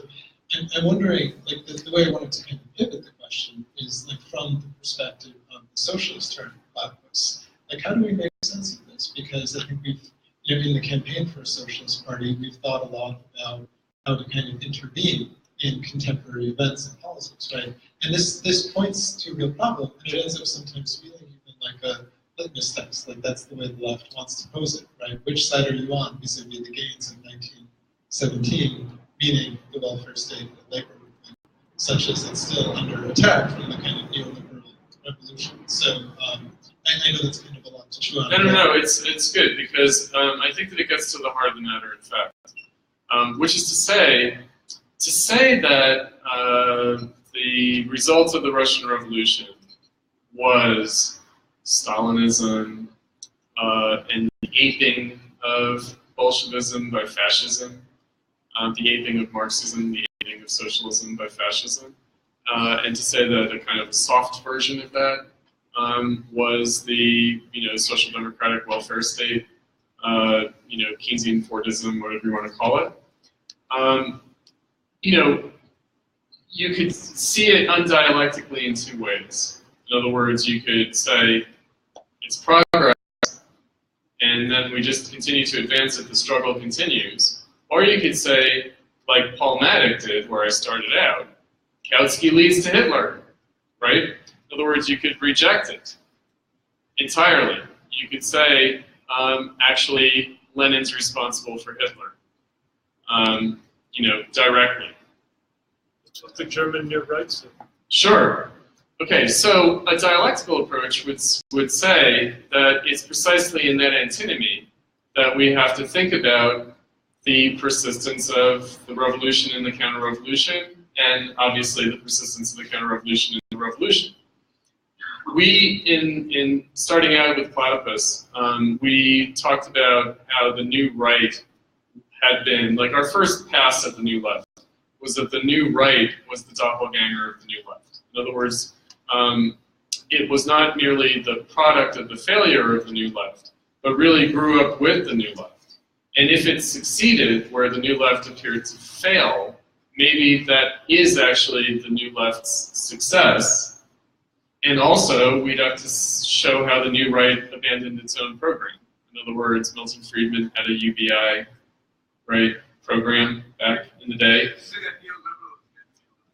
I'm wondering, like, the way I wanted to kind of pivot the question is, like, from the perspective of the socialist term, Platypus, like, how do we make sense of this? Because I think we've, you know, in the campaign for a socialist party, we've thought a lot about how to kind of intervene in contemporary events and politics, right? And this points to a real problem, and it ends up sometimes feeling even like a litmus test, like that's the way the left wants to pose it, right? Which side are you on vis-a-vis the gains of 1917, meaning the welfare state and the labor movement, such as it's still under attack from the kind of neoliberal revolution. So I know that's kind of a lot to chew on. No, it's good, because I think that it gets to the heart of the matter, in fact, which is to say that the result of the Russian Revolution was Stalinism and the aping of Bolshevism by fascism, the aping of Marxism, the aping of socialism by fascism, and to say that a kind of soft version of that was the social democratic welfare state, Keynesian Fordism, whatever you want to call it. You could see it undialectically in two ways. In other words, you could say it's progress, and then we just continue to advance it, the struggle continues. Or you could say, like Paul Maddock did, where I started out, Kautsky leads to Hitler, right? In other words, you could reject it entirely. You could say, actually, Lenin's responsible for Hitler, directly. What the German near right said. Sure. Okay, so a dialectical approach would say that it's precisely in that antinomy that we have to think about the persistence of the revolution and the counter-revolution, and obviously the persistence of the counter-revolution and the revolution. we, in starting out with Platypus, we talked about how the new right had been, like our first pass at the new left was that the new right was the doppelganger of the new left. In other words, it was not merely the product of the failure of the new left, but really grew up with the new left. And if it succeeded where the new left appeared to fail, maybe that is actually the new left's success. And also, we'd have to show how the new right abandoned its own program. In other words, Milton Friedman had a UBI right program back in the day.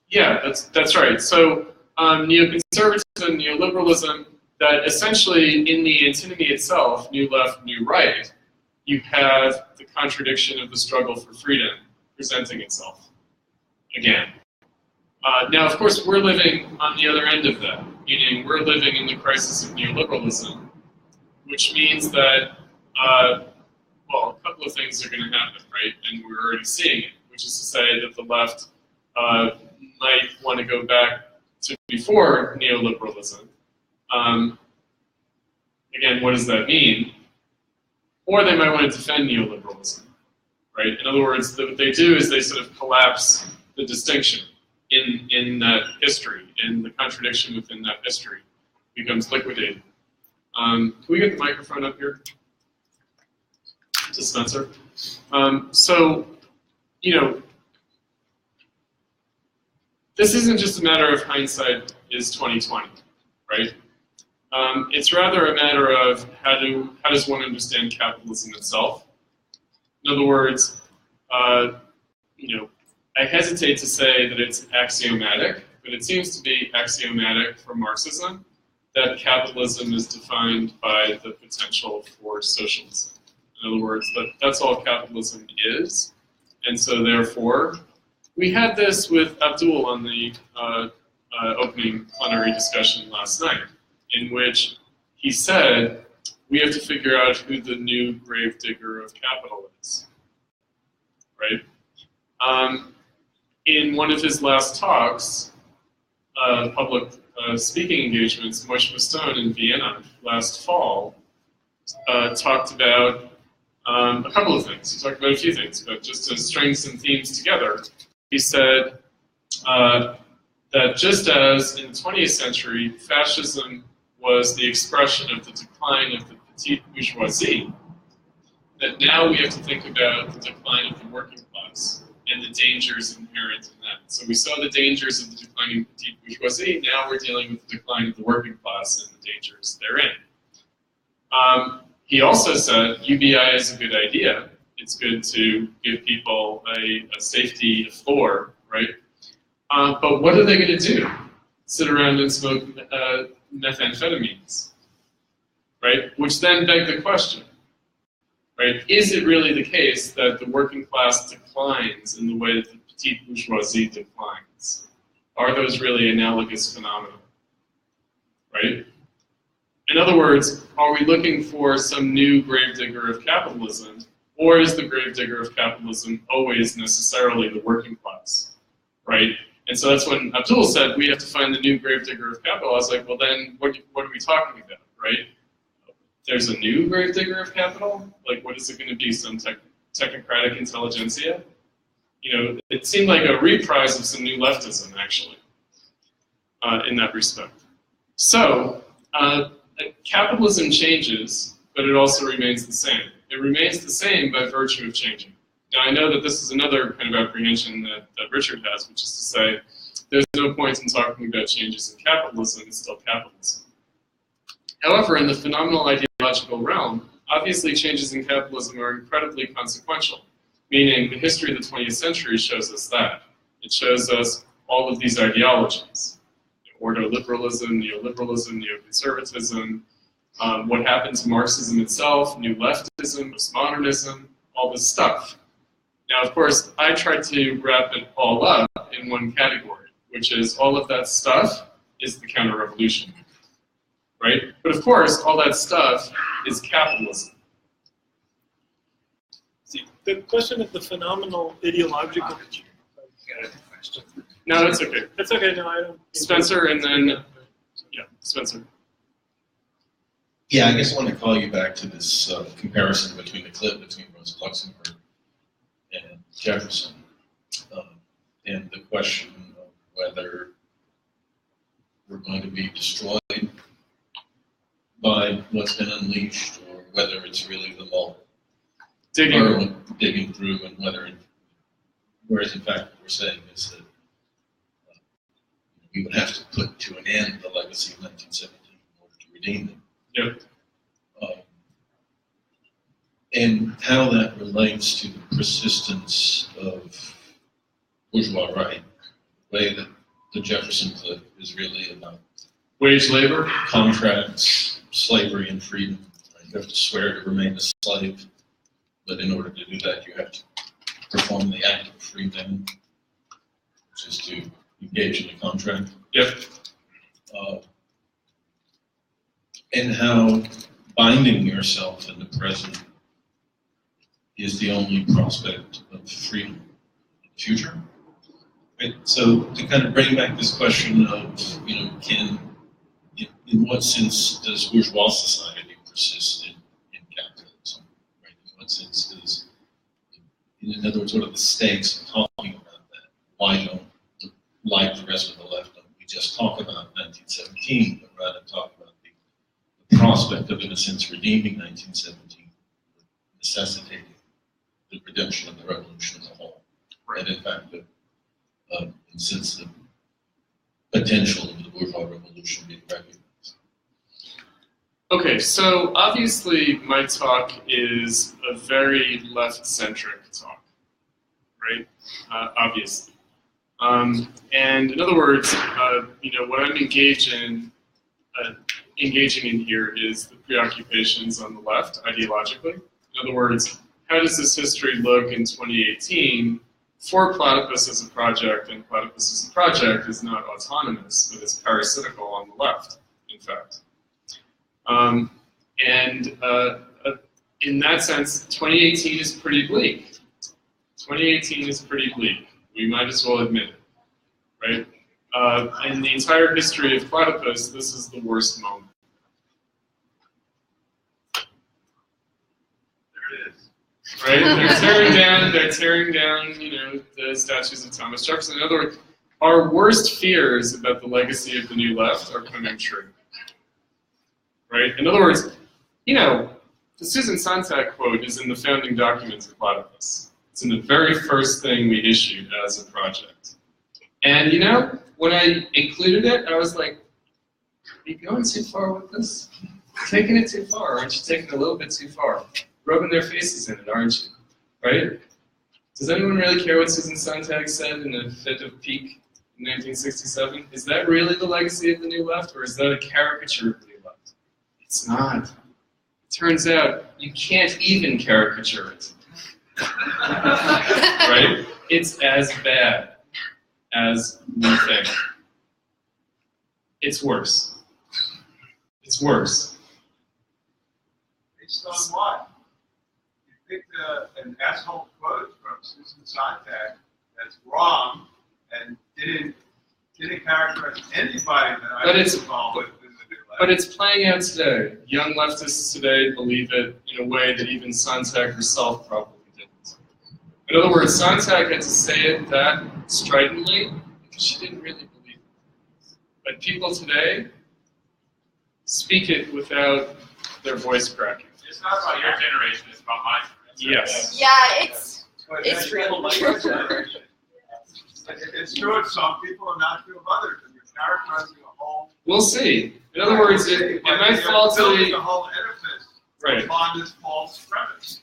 Yeah, that's right. So neoconservatism, neoliberalism, that essentially in the antinomy itself, new left, new right, you have the contradiction of the struggle for freedom presenting itself again. Now, of course, we're living on the other end of that, meaning we're living in the crisis of neoliberalism, which means that, well, a couple of things are going to happen, right? And we're already seeing it, which is to say that the left might want to go back to before neoliberalism. Again, what does that mean? Or they might want to defend neoliberalism, right? In other words, what they do is they sort of collapse the distinction in that history, and the contradiction within that history becomes liquidated. Can we get the microphone up here to Spencer? So, you know, this isn't just a matter of hindsight is 2020, right? It's rather a matter of how does one understand capitalism itself? In other words, you know, I hesitate to say that it's axiomatic, but it seems to be axiomatic for Marxism that capitalism is defined by the potential for socialism. In other words, that's all capitalism is, and so therefore, we had this with Abdul on the opening plenary discussion last night, in which he said, we have to figure out who the new gravedigger of capital is, right? In one of his last talks, public speaking engagements, Moshe Stone in Vienna last fall talked about a couple of things. He talked about a few things, but just to string some themes together, he said that just as in the 20th century, fascism was the expression of the decline of the petite bourgeoisie, that now we have to think about the decline of the working class and the dangers inherent in that. So we saw the dangers of the declining petite bourgeoisie, now we're dealing with the decline of the working class and the dangers therein. He also said UBI is a good idea. It's good to give people a safety floor, right? But what are they going to do? Sit around and smoke methamphetamines, right? Which then begs the question, right? Is it really the case that the working class declines in the way that the petite bourgeoisie declines? Are those really analogous phenomena, right? In other words, are we looking for some new gravedigger of capitalism, or is the gravedigger of capitalism always necessarily the working class, right? And so that's when Abdul said, we have to find the new gravedigger of capital. I was like, well then, what are we talking about, right? There's a new gravedigger of capital? Like, what is it going to be, some technocratic intelligentsia? You know, it seemed like a reprise of some new leftism, actually, in that respect. So, capitalism changes, but it also remains the same. It remains the same by virtue of changing. Now, I know that this is another kind of apprehension that Richard has, which is to say, there's no point in talking about changes in capitalism, it's still capitalism. However, in the phenomenal ideological realm, obviously changes in capitalism are incredibly consequential, meaning the history of the 20th century shows us that. It shows us all of these ideologies. Ordoliberalism, neoliberalism, neoconservatism, what happened to Marxism itself, new leftism, postmodernism, all this stuff. Now, of course, I tried to wrap it all up in one category, which is all of that stuff is the counter-revolution, right? But of course, all that stuff is capitalism. See, the question of the phenomenal ideological... No, that's okay. That's okay, no, I don't... Spencer, and then... Yeah, Spencer. Yeah, I guess I want to call you back to this comparison between the clip between Rosa Luxemburg and Jefferson, and the question of whether we're going to be destroyed by what's been unleashed, or whether it's really the mold digging through, and whereas in fact what we're saying is that we would have to put to an end the legacy of 1917 in order to redeem them. Yep. And how that relates to the persistence of bourgeois right, the way that the Jefferson clip is really about wage labor, contracts, slavery, and freedom. You have to swear to remain a slave, but in order to do that, you have to perform the act of freedom, which is to engage in a contract. Yep. And how binding yourself in the present is the only prospect of freedom in the future. Right? So to kind of bring back this question of, in what sense does bourgeois society persist in capitalism? Right? In what sense does, in other words, what are the stakes of talking about that? Why don't, like the rest of the left, don't we just talk about 1917, but rather talk about the prospect of, in a sense, redeeming 1917, necessitating the redemption of the revolution as a whole, and in fact, since the potential of the bourgeois revolution being recognized. Okay, so obviously my talk is a very left-centric talk, right? Obviously. And in other words, what I'm engaging in here is the preoccupations on the left, ideologically. In other words, how does this history look in 2018 for Platypus as a project? And Platypus as a project is not autonomous, but it's parasitical on the left, in fact. In that sense, 2018 is pretty bleak. 2018 is pretty bleak. We might as well admit it, right? In the entire history of Platypus, this is the worst moment. Right? They're tearing down, the statues of Thomas Jefferson. In other words, our worst fears about the legacy of the New Left are coming true. Right? In other words, the Susan Sontag quote is in the founding documents of Platypus. It's in the very first thing we issued as a project. And when I included it, I was like, are you going too far with this? Taking it too far, aren't you taking it a little bit too far? Rubbing their faces in it, aren't you? Right? Does anyone really care what Susan Sontag said in the fit of pique in 1967? Is that really the legacy of the New Left, or is that a caricature of the New Left? It's not. It turns out you can't even caricature it. Right? It's as bad as we think. It's worse. It's worse. Based on what? You picked an asshole quote from Susan Sontag that's wrong and didn't characterize anybody that I was involved with in the New Left. But it's playing out today. Young leftists today believe it in a way that even Sontag herself probably didn't. In other words, Sontag had to say it that stridently because she didn't really believe it. But people today speak it without their voice cracking. It's not about your generation, it's about my generation. Yes. Yeah, it's real. It's true of some people and not true of others. And you're characterizing a whole. We'll see. In other words, it might fall to building the whole edifice right upon this false premise.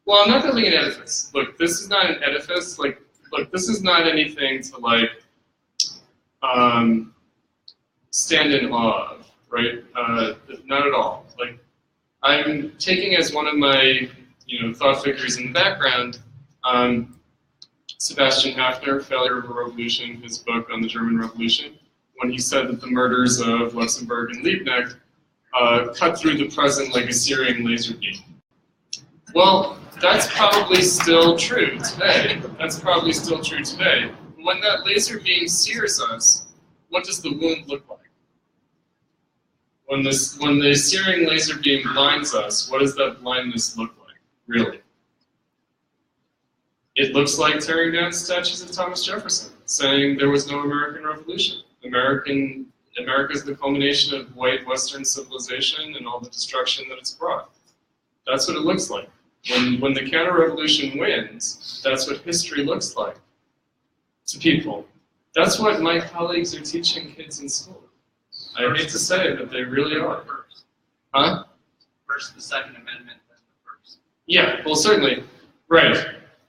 Well, I'm not building an edifice. Look, this is not an edifice. Look, this is not anything to stand in awe of, right? Not at all. I'm taking as one of my, thought figures in the background, Sebastian Haffner, Failure of a Revolution, his book on the German Revolution, when he said that the murders of Luxemburg and Liebknecht cut through the present like a searing laser beam. Well, that's probably still true today. But when that laser beam sears us, what does the wound look like? When the searing laser beam blinds us, what does that blindness look like, really? It looks like tearing down statues of Thomas Jefferson, saying there was no American Revolution. America's the culmination of white Western civilization and all the destruction that it's brought. That's what it looks like. When the counter-revolution wins, that's what history looks like to people. That's what my colleagues are teaching kids in school. I hate to say it, but they really are. Huh? First the Second Amendment, then the First. Yeah, well, certainly. Right.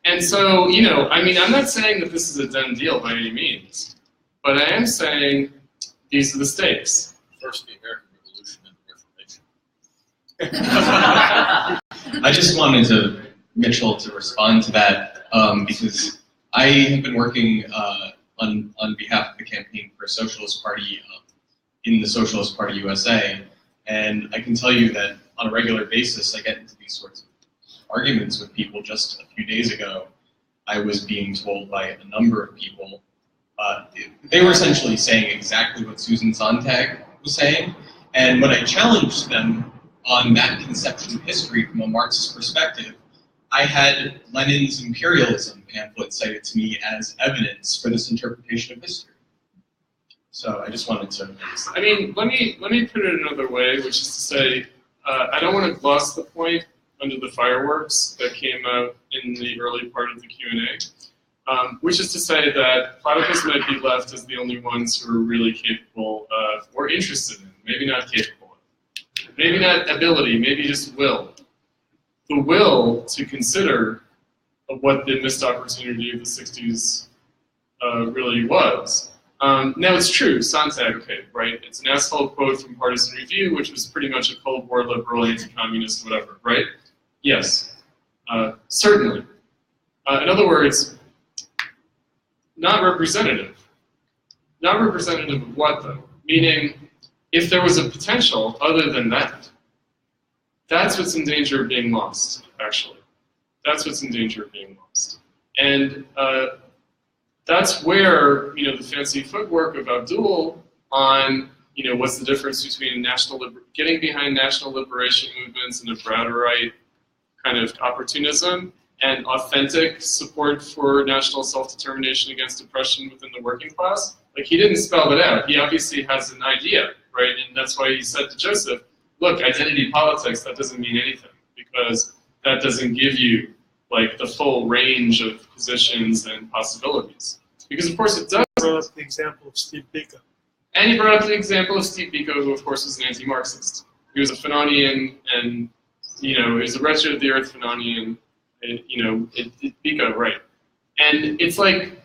And so, you know, I mean, I'm not saying that this is a done deal by any means, but I am saying these are the stakes. First, the American Revolution and the Reformation. I just wanted Mitchell to respond to that because I have been working on behalf of the campaign for a Socialist Party in the Socialist Party USA, and I can tell you that on a regular basis I get into these sorts of arguments with people. Just a few days ago, I was being told by a number of people, they were essentially saying exactly what Susan Sontag was saying, and when I challenged them on that conception of history from a Marxist perspective, I had Lenin's imperialism pamphlet cited to me as evidence for this interpretation of history. So I just wanted to. I mean, let me put it another way, which is to say, I don't want to gloss the point under the fireworks that came out in the early part of the Q&A, which is to say that Platypus might be left as the only ones who are really capable of, or interested in, maybe not capable of, maybe not ability, maybe just will. The will to consider what the missed opportunity of the 60s really was. Now it's true, Sontag, okay, right? It's an asshole quote from Partisan Review, which was pretty much a Cold War liberal, anti-communist, whatever, right? Yes, certainly. In other words, not representative. Not representative of what, though? Meaning, if there was a potential other than that, that's what's in danger of being lost, actually. That's what's in danger of being lost. And that's where, you know, the fancy footwork of Abdul on, you know, what's the difference between getting behind national liberation movements and a Browderite kind of opportunism and authentic support for national self-determination against oppression within the working class. Like, he didn't spell it out. He obviously has an idea, right? And that's why he said to Joseph, look, identity politics, that doesn't mean anything, because that doesn't give you, like, the full range of positions and possibilities. Because, of course, it does. He brought up the example of Steve Biko. And he brought up the example of Steve Biko, who, of course, was an anti-Marxist. He was a Fanonian, and, you know, he was a wretched of the earth Fanonian, and, you know, Biko, right. And it's like,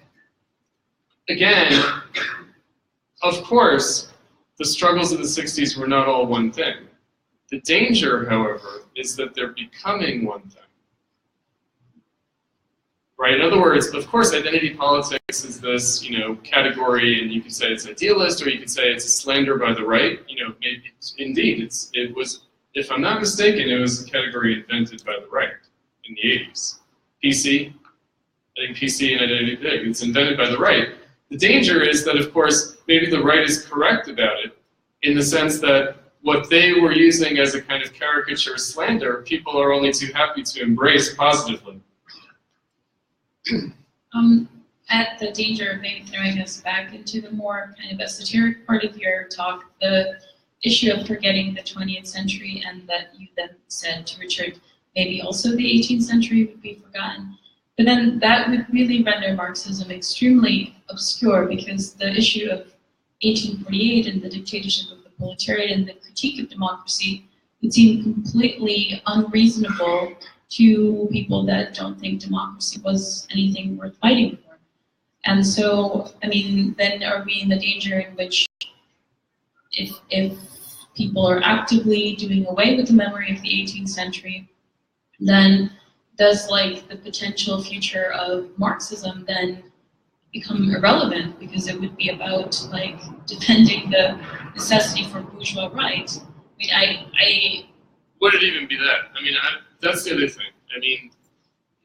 again, of course, the struggles of the 60s were not all one thing. The danger, however, is that they're becoming one thing. Right? In other words, of course, identity politics is this, you know, category, and you could say it's idealist, or you could say it's a slander by the right. You know, maybe indeed, it was, if I'm not mistaken, it was a category invented by the right in the 80s. PC, I think PC and identity big. It's invented by the right. The danger is that, of course, maybe the right is correct about it, in the sense that what they were using as a kind of caricature slander, people are only too happy to embrace positively. At the danger of maybe throwing us back into the more kind of esoteric part of your talk, the issue of forgetting the 20th century, and that you then said to Richard, maybe also the 18th century would be forgotten. But then that would really render Marxism extremely obscure, because the issue of 1848 and the dictatorship of the proletariat and the critique of democracy would seem completely unreasonable to people that don't think democracy was anything worth fighting for. And so, I mean, then are we in the danger in which if people are actively doing away with the memory of the 18th century, then does, like, the potential future of Marxism then become irrelevant, because it would be about, like, defending the necessity for bourgeois rights? I mean, Would it even be that? I mean, that's the other thing. I mean,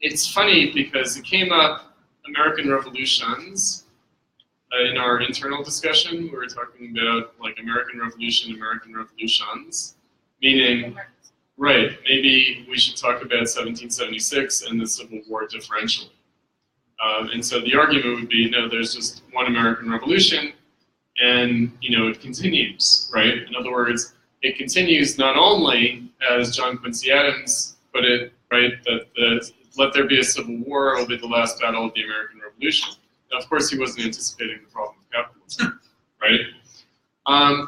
it's funny because it came up, American revolutions, in our internal discussion, we were talking about like American Revolution, American revolutions, meaning, right, maybe we should talk about 1776 and the Civil War differentially. And so the argument would be, no, there's just one American Revolution, and it continues, right? In other words, it continues not only, as John Quincy Adams put it, right, that let there be a civil war will be the last battle of the American Revolution. Now, of course, he wasn't anticipating the problem of capitalism, right?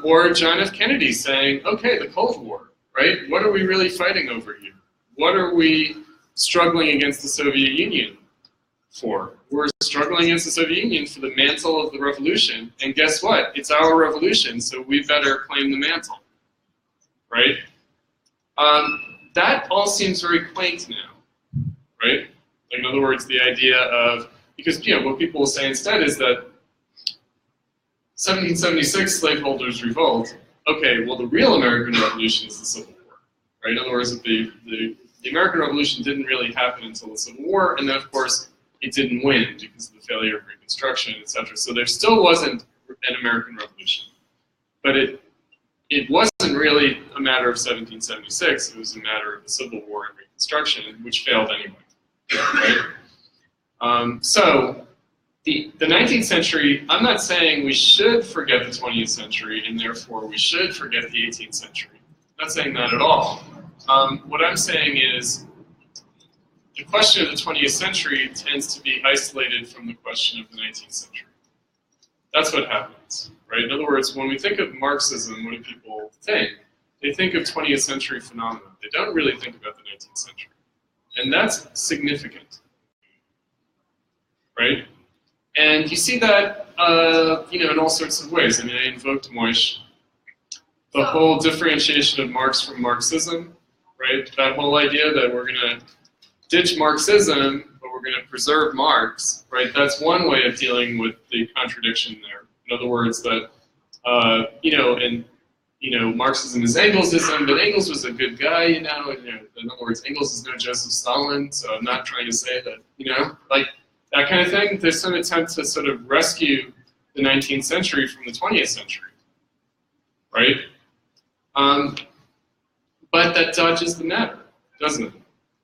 Or John F. Kennedy saying, okay, the Cold War, right? What are we really fighting over here? What are we struggling against the Soviet Union for? We're struggling against the Soviet Union for the mantle of the revolution, and guess what? It's our revolution, so we better claim the mantle, right? That all seems very quaint now, right? Like, in other words, the idea of, because what people will say instead is that 1776 slaveholders revolt. Okay, well, the real American Revolution is the Civil War, right? In other words, the American Revolution didn't really happen until the Civil War, and then, of course, it didn't win because of the failure of Reconstruction, etc. So there still wasn't an American Revolution, but it wasn't really a matter of 1776. It was a matter of the Civil War and Reconstruction, which failed anyway, right? So the 19th century, I'm not saying we should forget the 20th century and therefore we should forget the 18th century. I'm not saying that at all. What I'm saying is the question of the 20th century tends to be isolated from the question of the 19th century. That's what happens, right? In other words, when we think of Marxism, what do people think? They think of 20th century phenomena. They don't really think about the 19th century. And that's significant, right? And you see that, in all sorts of ways. I mean, I invoked Moish, the whole differentiation of Marx from Marxism, right? That whole idea that we're going to ditch Marxism, but we're going to preserve Marx, right? That's one way of dealing with the contradiction there. In other words, that, Marxism is Engelsism, but Engels was a good guy, in other words, Engels is no Joseph Stalin, so I'm not trying to say that, like that kind of thing. There's some attempt to sort of rescue the 19th century from the 20th century, right? But that dodges the matter, doesn't it?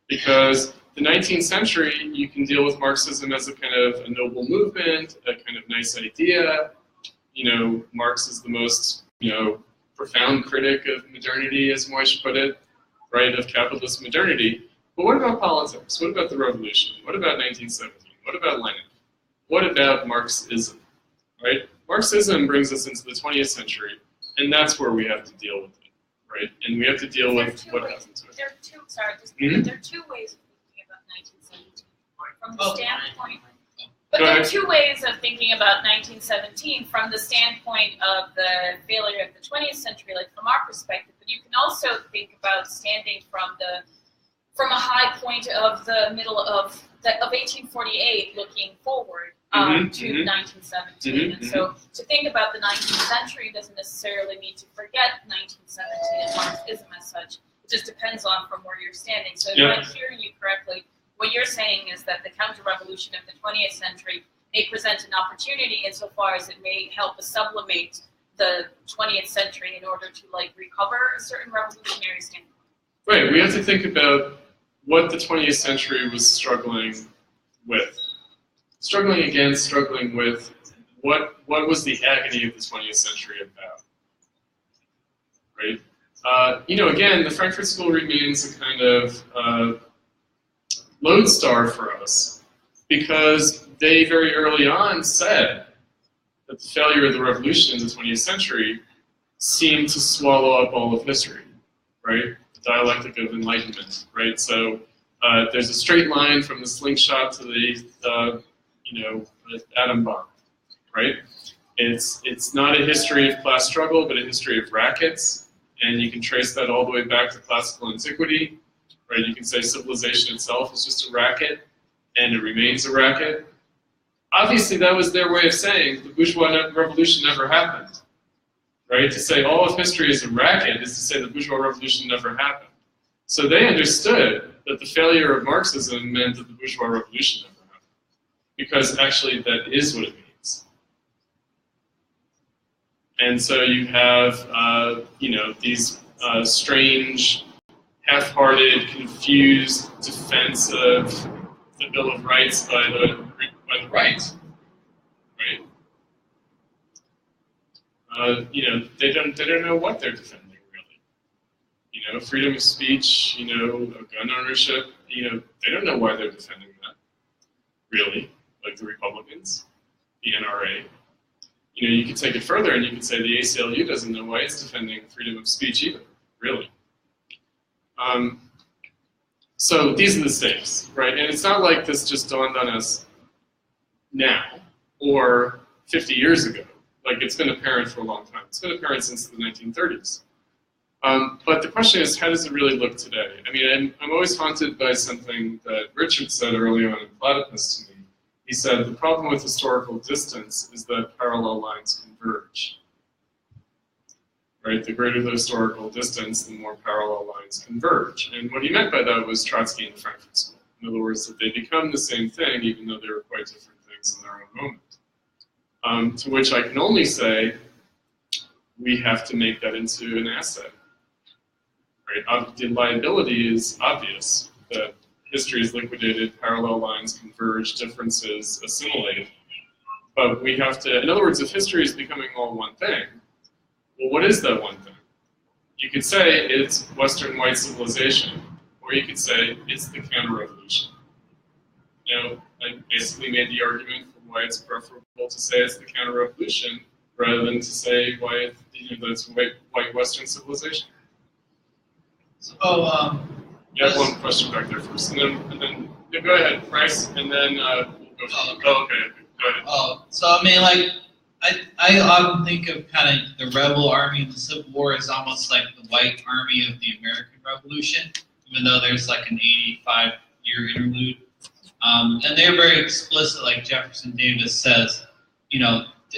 Because the 19th century, you can deal with Marxism as a kind of a noble movement, a kind of nice idea. Marx is the most, profound critic of modernity, as Moish put it, right, of capitalist modernity. But what about politics? What about the revolution? What about 1917? What about Lenin? What about Marxism, right? Marxism brings us into the 20th century, and that's where we have to deal with it, right? And we have to deal with what happened to it. There are two, there are two ways of thinking about 1917. From the standpoint, but there are two ways of thinking about 1917 from the standpoint of the failure of the 20th century, like from our perspective. But you can also think about standing from a high point of the middle of 1848, looking forward to 1917. And so to think about the 19th century doesn't necessarily mean to forget 1917 and Marxism as such. It just depends on from where you're standing. So if I'm hearing you correctly, what you're saying is that the counter-revolution of the 20th century may present an opportunity insofar as it may help us sublimate the 20th century in order to recover a certain revolutionary standpoint. Right, we have to think about what the 20th century was struggling with. Struggling against, struggling with, what was the agony of the 20th century about? Right? Again, the Frankfurt School remains a kind of lodestar for us because they very early on said that the failure of the revolution in the 20th century seemed to swallow up all of history, right? The dialectic of enlightenment, right? So there's a straight line from the slingshot to the atom bomb, right? It's not a history of class struggle, but a history of rackets, and you can trace that all the way back to classical antiquity, right? You can say civilization itself is just a racket, and it remains a racket. Obviously, that was their way of saying the bourgeois revolution never happened, right? To say all of history is a racket is to say the bourgeois revolution never happened. So they understood that the failure of Marxism meant that the bourgeois revolution never happened, because actually that is what it means, And so you have, these strange, half-hearted, confused defense of the Bill of Rights by the right, right? They don't know what they're defending, really. Freedom of speech, gun ownership, they don't know why they're defending that, really, like the Republicans, the NRA. You could take it further and you could say the ACLU doesn't know why it's defending freedom of speech either, really. So these are the stakes, right? And it's not like this just dawned on us now or 50 years ago. Like, it's been apparent for a long time. It's been apparent since the 1930s. But the question is, how does it really look today? I mean, I'm always haunted by something that Richard said early on in Platypus to me. He said, the problem with historical distance is that parallel lines converge. Right? The greater the historical distance, the more parallel lines converge. And what he meant by that was Trotsky and the Frankfurt School. In other words, that they become the same thing, even though they were quite different things in their own moment. To which I can only say, we have to make that into an asset. Right? The liability is obvious, that history is liquidated, parallel lines converge, differences assimilate. But we have to, in other words, if history is becoming all one thing, well, what is that one thing? You could say it's Western white civilization, or you could say it's the Counterrevolution. I basically made the argument for why it's preferable to say it's the Counterrevolution rather than to say why that's white Western civilization. So, you have one question back there first, and then go ahead, Bryce, and then we'll go. Oh, okay, go ahead. So I mean, like, I often think of kind of the rebel army in the Civil War as almost like the white army of the American Revolution, even though there's like an 85-year interlude. And they're very explicit, like Jefferson Davis says,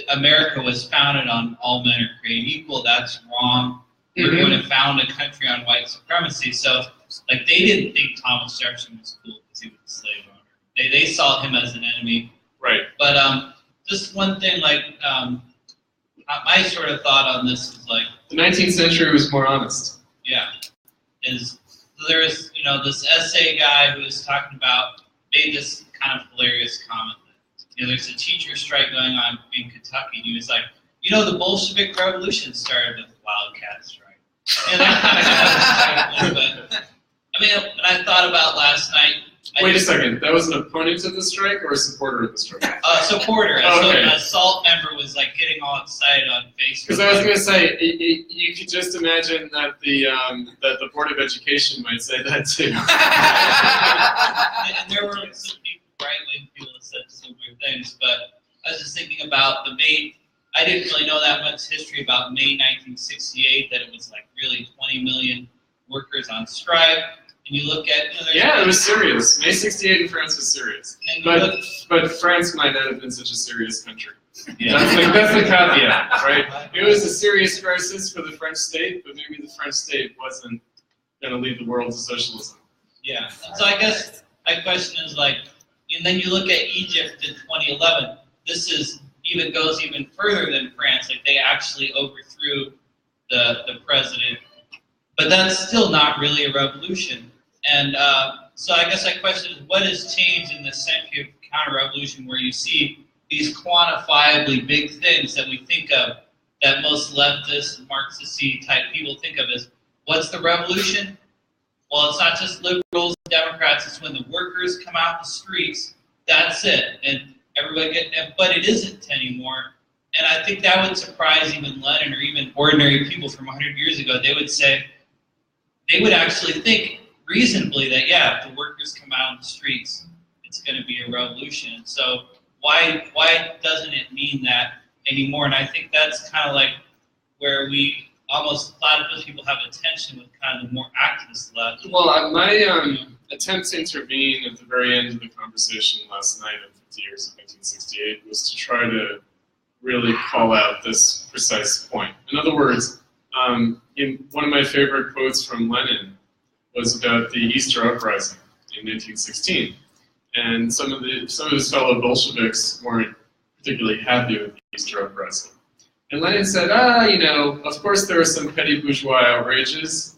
America was founded on all men are created equal. That's wrong. We're going to found a country on white supremacy. So, like, they didn't think Thomas Jefferson was cool because he was a slave owner. They saw him as an enemy. Right. But just one thing, like, my sort of thought on this is like the 19th century was more honest. Yeah. There was this essay guy who was talking about, made this kind of hilarious comment. There's a teacher strike going on in Kentucky, and he was like, the Bolshevik Revolution started with the Wildcat strike. And that kind of but I mean, when I thought about last night. Wait a second, that was an opponent of the strike or a supporter of the strike? Supporter. Oh, okay. So a SALT member was like getting all excited on Facebook. Because I was going to say, you could just imagine that the Board of Education might say that too. And there were some people, right-wing people that said similar things, but I was just thinking about the May. I didn't really know that much history about May 1968, that it was like really 20 million workers on strike. And you look at... it was serious. May 68 in France was serious. But France might not have been such a serious country. Yeah. That's the caveat, right? It was a serious crisis for the French state, but maybe the French state wasn't going to lead the world to socialism. Yeah. So I guess my question is like, and then you look at Egypt in 2011, this goes even further than France. Like, they actually overthrew the president. But that's still not really a revolution. And so I guess my question is, what has changed in the century of counter-revolution where you see these quantifiably big things that we think of, that most leftist, Marxist-y type people think of as, what's the revolution? Well, it's not just liberals and Democrats, it's when the workers come out the streets, that's it. And everybody but it isn't anymore. And I think that would surprise even Lenin or even ordinary people from 100 years ago. They would say, they would actually think reasonably that, yeah, if the workers come out on the streets, it's going to be a revolution. So why doesn't it mean that anymore? And I think that's kind of like where we almost, a lot of those people have a tension with kind of the more activist left. Well, my attempt to intervene at the very end of the conversation last night of 50 years of 1968 was to try to really call out this precise point. In other words, one of my favorite quotes from Lenin was about the Easter Uprising in 1916, and some of his fellow Bolsheviks weren't particularly happy with the Easter Uprising, And Lenin said, of course there are some petty bourgeois outrages,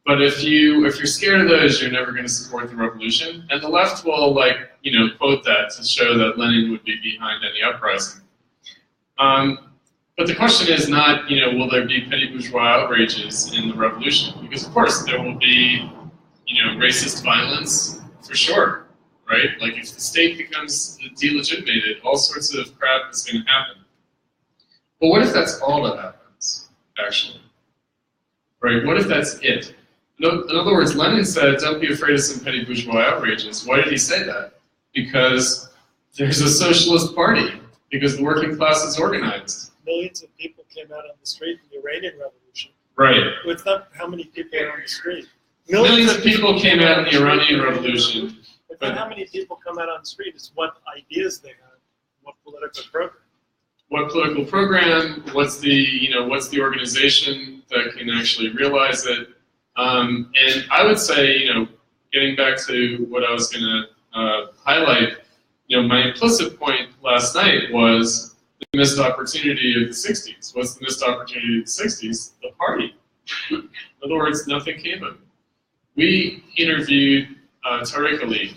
but if you're scared of those, you're never going to support the revolution. And the left will quote that to show that Lenin would be behind any uprising. But the question is not, will there be petty bourgeois outrages in the revolution? Because of course there will be, racist violence for sure, right? Like if the state becomes delegitimated, all sorts of crap is going to happen. But what if that's all that happens, actually? Right? What if that's it? In other words, Lenin said, don't be afraid of some petty bourgeois outrages. Why did he say that? Because there's a socialist party, because the working class is organized. Millions of people came out on the street in the Iranian Revolution. Right. It's not how many people are on the street. Millions of people came out in the Iranian Revolution. But not how many people come out on the street, it's what ideas they have, what political program. What political program, what's the organization that can actually realize it? And I would say, getting back to what I was going to highlight, my implicit point last night was the missed opportunity of the 60s. What's the missed opportunity of the 60s? The party. In other words, nothing came of it. We interviewed Tariq Ali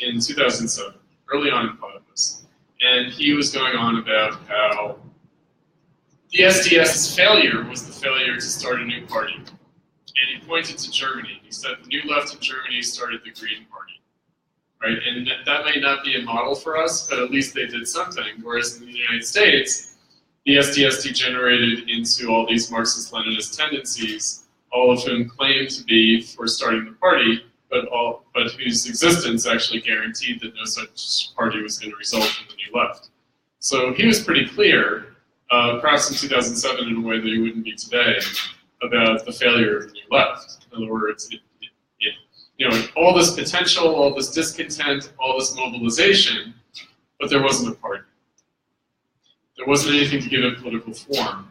in 2007, early on in Platypus, and he was going on about how the SDS's failure was the failure to start a new party. And he pointed to Germany. He said the New Left in Germany started the Green Party, right? And that may not be a model for us, but at least they did something. Whereas in the United States, the SDS degenerated into all these Marxist-Leninist tendencies, all of whom claim to be for starting the party, but whose existence actually guaranteed that no such party was going to result in the New Left. So he was pretty clear, perhaps in 2007 in a way that he wouldn't be today, about the failure of the New Left. In other words, all this potential, all this discontent, all this mobilization, but there wasn't a party. There wasn't anything to give it political form.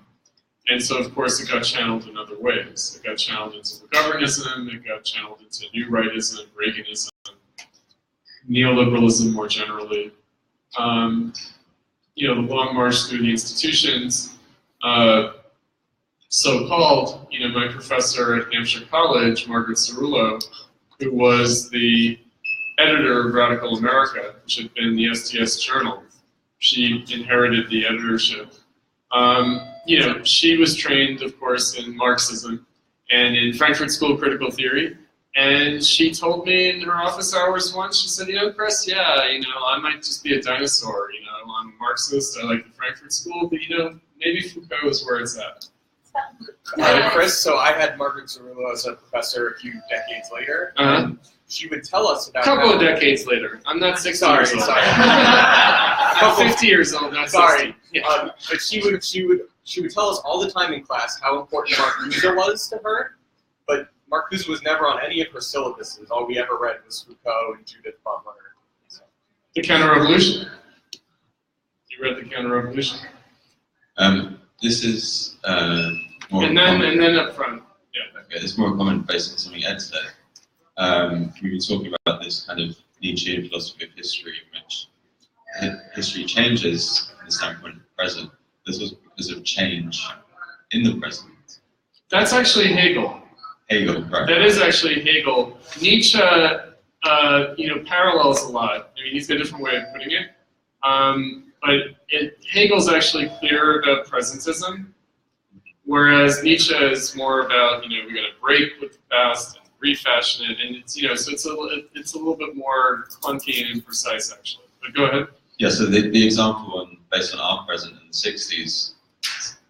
And so, of course, it got channeled in other ways. It got channeled into McGovernism, it got channeled into New Rightism, Reaganism, neoliberalism more generally. The long march through the institutions, so-called, my professor at Hampshire College, Margaret Cerullo, who was the editor of Radical America, which had been the STS journal. She inherited the editorship. She was trained, of course, in Marxism and in Frankfurt School of Critical Theory. And she told me in her office hours once, she said, Chris, I might just be a dinosaur. I'm a Marxist, I like the Frankfurt School, but, maybe Foucault is where it's at. Chris, so I had Margaret Cerullo as a professor a few decades later. And she would tell us about a couple of decades later. I'm not 60 years old. Sorry. I'm 50 years old, not 60. Sorry. Yeah. But she would tell us all the time in class how important Marcuse was to her. But Marcuse was never on any of her syllabuses. All we ever read was Foucault and Judith Butler. The Counterrevolution. You read the Counterrevolution? This is more and then up front. Yeah. Okay, it's more common based on something Ed said. We've been talking about this kind of Nietzschean philosophy of history, in which history changes from the standpoint of the present. This was because of change in the present. That's actually Hegel. Hegel, right. That is actually Hegel. Nietzsche, parallels a lot. I mean, he's got a different way of putting it. But Hegel's actually clearer about presentism, whereas Nietzsche is more about, we got to break with the past and refashion it, and so it's a little bit more clunky and imprecise actually. But go ahead. Yeah. So the example based on our present in the 60s, is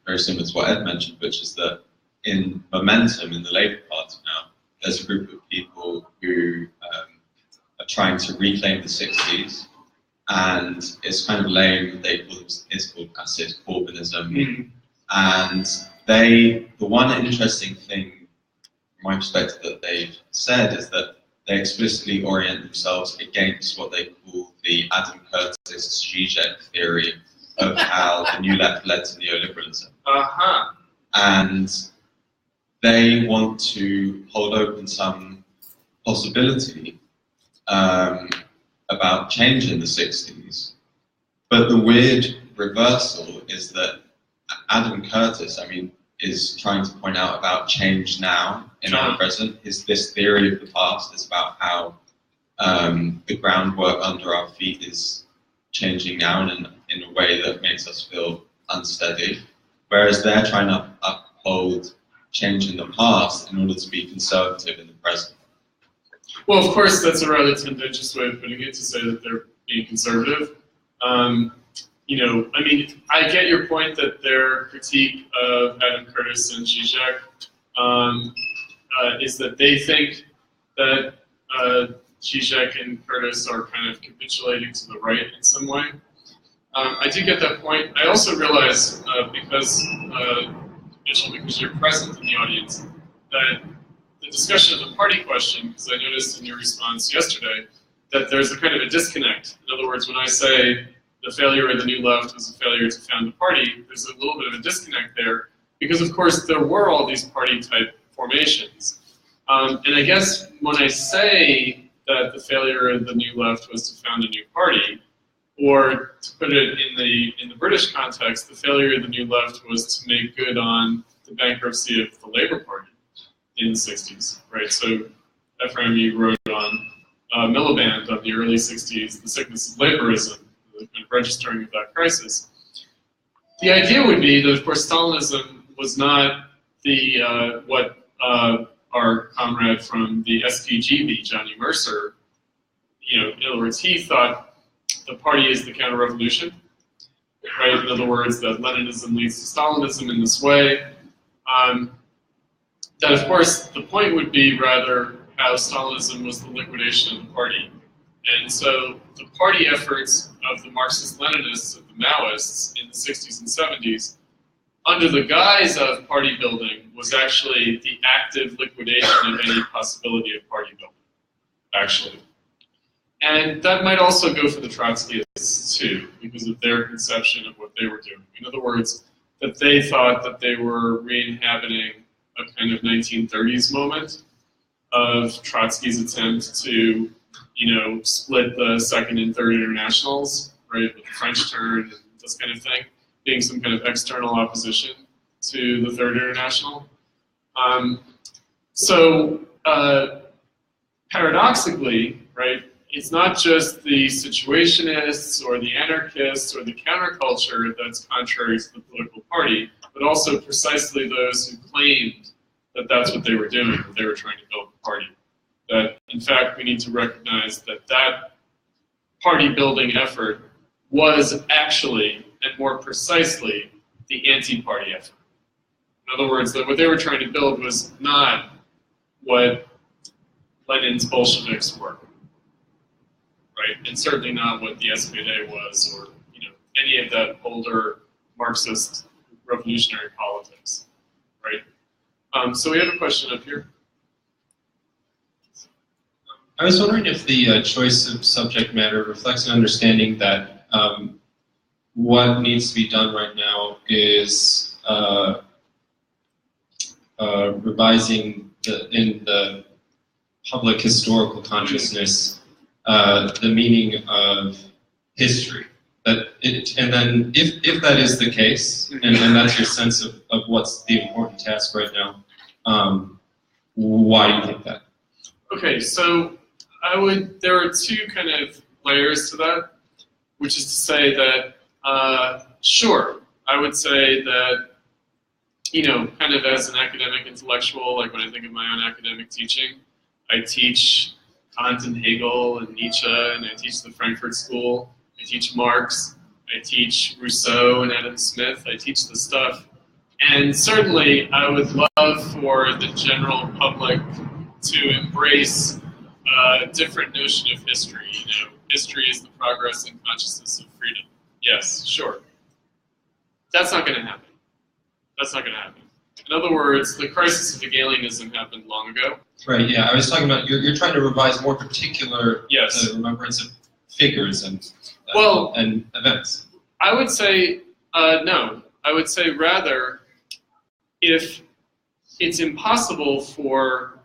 very similar to what Ed mentioned, which is that in Momentum, in the Labour Party now, there's a group of people who are trying to reclaim the 60s. And it's kind of lame. It's called acid Corbynism. And the one interesting thing, from my perspective, that they've said is that they explicitly orient themselves against what they call the Adam Curtis Zizek theory of how the New Left led to neoliberalism. And they want to hold open some possibility about change in the 60s. But the weird reversal is that Adam Curtis, I mean, is trying to point out about change now in our present. This theory of the past is about how the groundwork under our feet is changing now in a way that makes us feel unsteady, whereas they're trying to uphold change in the past in order to be conservative in the present. Well, of course, that's a rather tendentious way of putting it, to say that they're being conservative. You know, I mean, I get your point that their critique of Adam Curtis and Zizek is that they think that Zizek and Curtis are kind of capitulating to the right in some way. I do get that point. I also realize, because, Mitchell, because you're present in the audience, that the discussion of the party question, because I noticed in your response yesterday that there's a kind of a disconnect. In other words, when I say the failure of the New Left was a failure to found a party, there's a little bit of a disconnect there, because of course there were all these party-type formations. And I guess when I say that the failure of the New Left was to found a new party, or to put it in the British context, the failure of the New Left was to make good on the bankruptcy of the Labour Party in the 60s, right? So Reframing wrote on Miliband of the early 60s, The Sickness of Labourism, the kind of registering of that crisis. The idea would be that, of course, Stalinism was not the what our comrade from the SPGB, Johnny Mercer, you know, in other words, he thought the party is the counter-revolution, right? In other words, that Leninism leads to Stalinism in this way. That, of course, the point would be rather how Stalinism was the liquidation of the party. And so the party efforts of the Marxist-Leninists, of the Maoists in the 60s and 70s, under the guise of party building, was actually the active liquidation of any possibility of party building, actually. And that might also go for the Trotskyists too, because of their conception of what they were doing. In other words, that they thought that they were re-inhabiting a kind of 1930s moment of Trotsky's attempt to, you know, split the Second and Third Internationals, right, with the French turn and this kind of thing, being some kind of external opposition to the Third International. Paradoxically, right, it's not just the situationists or the anarchists or the counterculture that's contrary to the political party, but also precisely those who claimed that that's what they were doing, that they were trying to build the party. That, in fact, we need to recognize that that party-building effort was actually, and more precisely, the anti-party effort. In other words, that what they were trying to build was not what Lenin's Bolsheviks were, right? And certainly not what the SPD was, or, you know, any of that older Marxist revolutionary politics, right? So we have a question up here. I was wondering if the choice of subject matter reflects an understanding that what needs to be done right now is revising in the public historical consciousness the meaning of history. And then if that is the case, and that's your sense of what's the important task right now, why do you think that? Okay, so there are two kind of layers to that, which is to say that, sure, I would say that, you know, kind of as an academic intellectual, like when I think of my own academic teaching, I teach Kant and Hegel and Nietzsche, and I teach the Frankfurt School, I teach Marx, I teach Rousseau and Adam Smith, I teach the stuff. And certainly I would love for the general public to embrace a different notion of history. You know, history is the progress and consciousness of freedom. Yes, sure. That's not going to happen. That's not going to happen. In other words, the crisis of Hegelianism happened long ago. Right, yeah. I was talking about, you're trying to revise more particular yes. Remembrance of figures and events. I would say no. I would say rather, if it's impossible for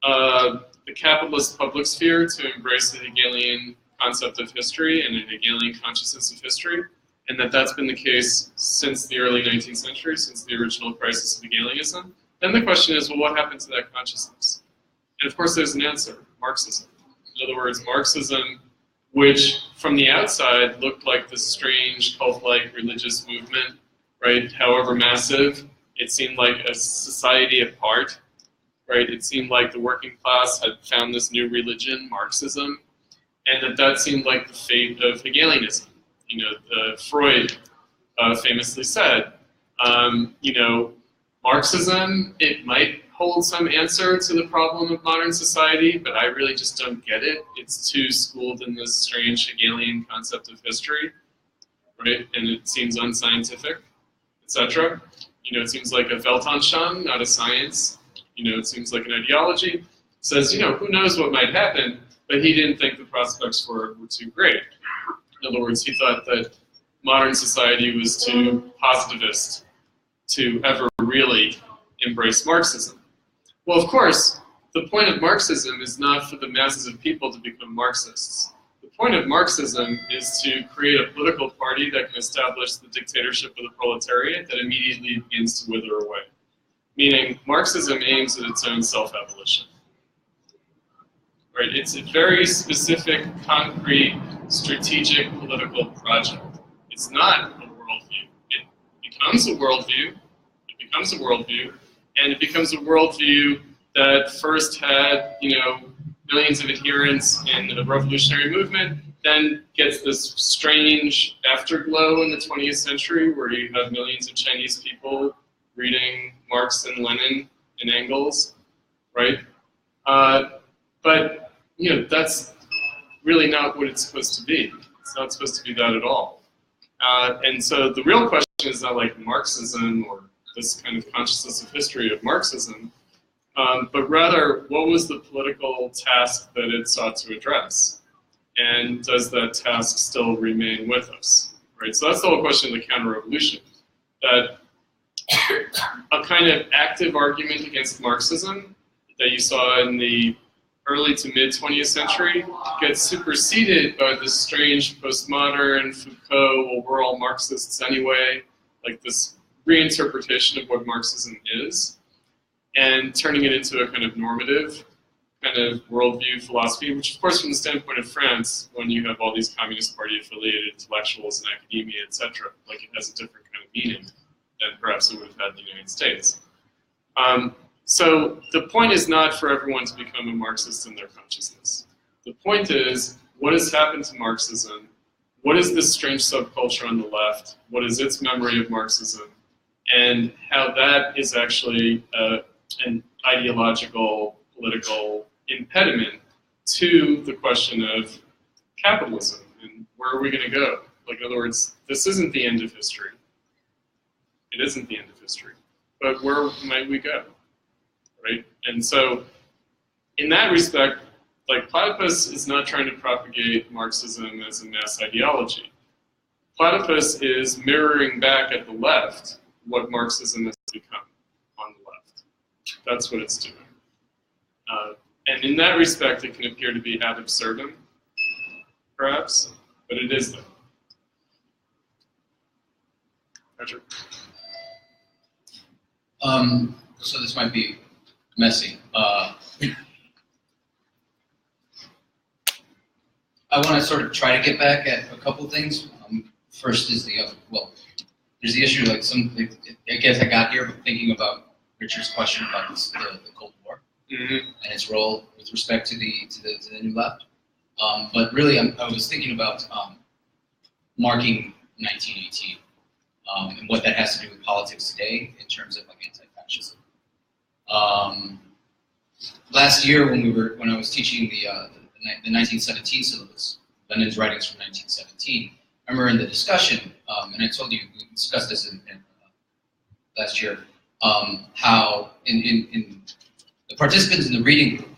the capitalist public sphere to embrace the Hegelian concept of history and a Hegelian consciousness of history, and that that's been the case since the early 19th century, since the original crisis of Hegelianism, then the question is, well, what happened to that consciousness? And of course, there's an answer: Marxism. In other words, Marxism, which from the outside looked like this strange cult-like religious movement, right? However massive, it seemed like a society apart, right? It seemed like the working class had found this new religion, Marxism, and that seemed like the fate of Hegelianism. You know, Freud famously said, you know, Marxism, it might hold some answer to the problem of modern society, but I really just don't get it. It's too schooled in this strange Hegelian concept of history, right? And it seems unscientific, etc. You know, it seems like a Weltanschauung, not a science. You know, it seems like an ideology. It says, you know, who knows what might happen, but he didn't think the prospects were too great. In other words, he thought that modern society was too positivist to ever really embrace Marxism. Well, of course, the point of Marxism is not for the masses of people to become Marxists. The point of Marxism is to create a political party that can establish the dictatorship of the proletariat that immediately begins to wither away. Meaning, Marxism aims at its own self-abolition. Right? It's a very specific, concrete, strategic political project. It's not a worldview. It becomes a worldview. It becomes a worldview. And it becomes a worldview that first had, you know, millions of adherents in the revolutionary movement, then gets this strange afterglow in the 20th century where you have millions of Chinese people reading Marx and Lenin and Engels, right? But, you know, that's really not what it's supposed to be. It's not supposed to be that at all. And so the real question is not like Marxism or this kind of consciousness of history of Marxism, but rather, what was the political task that it sought to address? And does that task still remain with us? Right? So that's the whole question of the counter-revolution. That a kind of active argument against Marxism that you saw in the early to mid-20th century gets superseded by this strange postmodern Foucault, well, we're all Marxists anyway, like this reinterpretation of what Marxism is, and turning it into a kind of normative kind of worldview philosophy, which of course from the standpoint of France, when you have all these Communist Party affiliated intellectuals in academia, etc., like it has a different kind of meaning than perhaps it would have had in the United States. So the point is not for everyone to become a Marxist in their consciousness. The point is, what has happened to Marxism? What is this strange subculture on the left? What is its memory of Marxism? And how that is actually an ideological, political impediment to the question of capitalism and where are we going to go? Like, in other words, this isn't the end of history. It isn't the end of history. But where might we go? Right? And so, in that respect, like, Platypus is not trying to propagate Marxism as a mass ideology. Platypus is mirroring back at the left what Marxism has become on the left. That's what it's doing. And in that respect, it can appear to be ad absurdum, perhaps, but it is though. Roger? So this might be messy. I want to sort of try to get back at a couple things. First is the, there's the issue, like I guess I got here thinking about Richard's question about the Cold War and its role with respect to the New Left. But really, I was thinking about marking 1918 and what that has to do with politics today in terms of like anti-fascism. Last year, when I was teaching the 1917 syllabus, Lenin's writings from 1917, I remember in the discussion, and I told you we discussed this in last year, how in the participants in the reading group,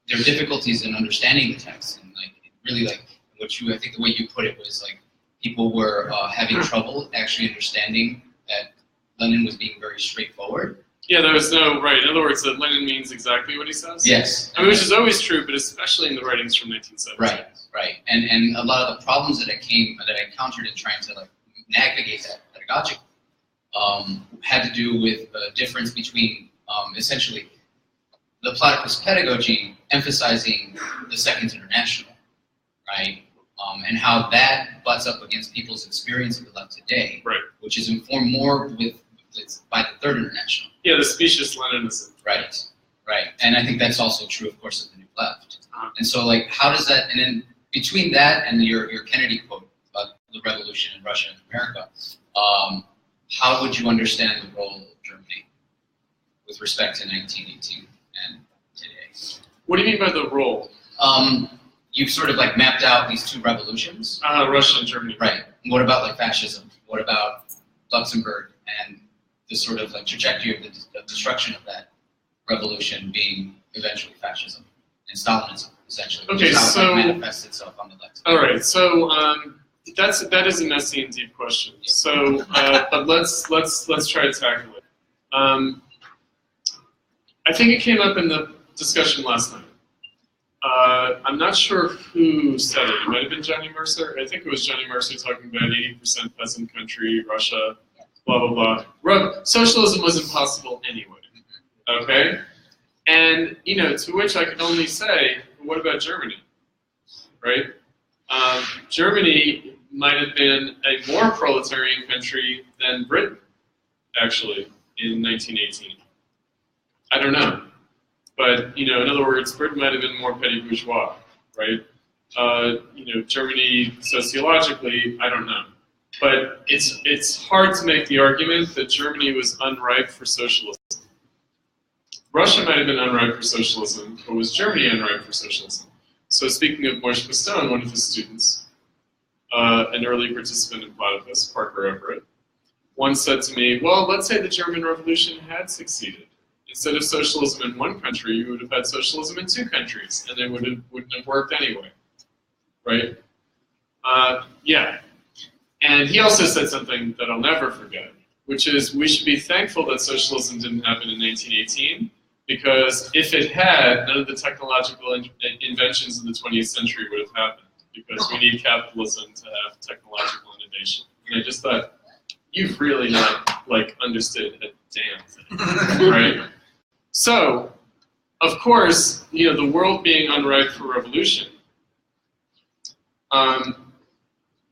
there are difficulties in understanding the text, and like really like I think the way you put it was like people were having trouble actually understanding that Lenin was being very straightforward. Yeah, there was no, right. In other words, that Lenin means exactly what he says? Yes. I mean, which is always true, but especially in the writings from 1917. Right. And a lot of the problems that I encountered in trying to like navigate that pedagogically had to do with the difference between essentially the Platypus pedagogy emphasizing the Second International, right? And how that butts up against people's experience of the left today, right, which is informed more by the Third International. Yeah, the specious Leninism. Right, right. And I think that's also true, of course, of the New Left. And so, like, how does that, and then between that and your Kennedy quote about the revolution in Russia and America, how would you understand the role of Germany with respect to 1918 and today? What do you mean by the role? You've sort of like mapped out these two revolutions. Russia and Germany. Right. What about like fascism? What about Luxemburg and the sort of like trajectory of the destruction of that revolution being eventually fascism and Stalinism, essentially? Okay, how so it manifests itself on the left. All right, so that is a messy and deep question. So, but let's try to tackle it. I think it came up in the discussion last night. I'm not sure who said it. It might have been Johnny Mercer. I think it was Johnny Mercer talking about 80% peasant country, Russia, blah, blah, blah. Socialism was impossible anyway, okay? And, you know, to which I could only say, what about Germany, right? Germany might have been a more proletarian country than Britain, actually, in 1918. I don't know. But, you know, in other words, Britain might have been more petty bourgeois, right? You know, Germany, sociologically, I don't know. But it's hard to make the argument that Germany was unripe for socialism. Russia might have been unripe for socialism, but was Germany unripe for socialism? So speaking of Moishe Postone, one of his students, an early participant in Platypus, Parker Everett, once said to me, well, let's say the German Revolution had succeeded. Instead of socialism in one country, you would have had socialism in two countries, and it wouldn't have worked anyway, right? Yeah. And he also said something that I'll never forget, which is we should be thankful that socialism didn't happen in 1918, because if it had, none of the technological inventions of the 20th century would have happened, because we need capitalism to have technological innovation. And I just thought, you've really not, like, understood a damn thing, right? So, of course, you know, the world being unripe for revolution,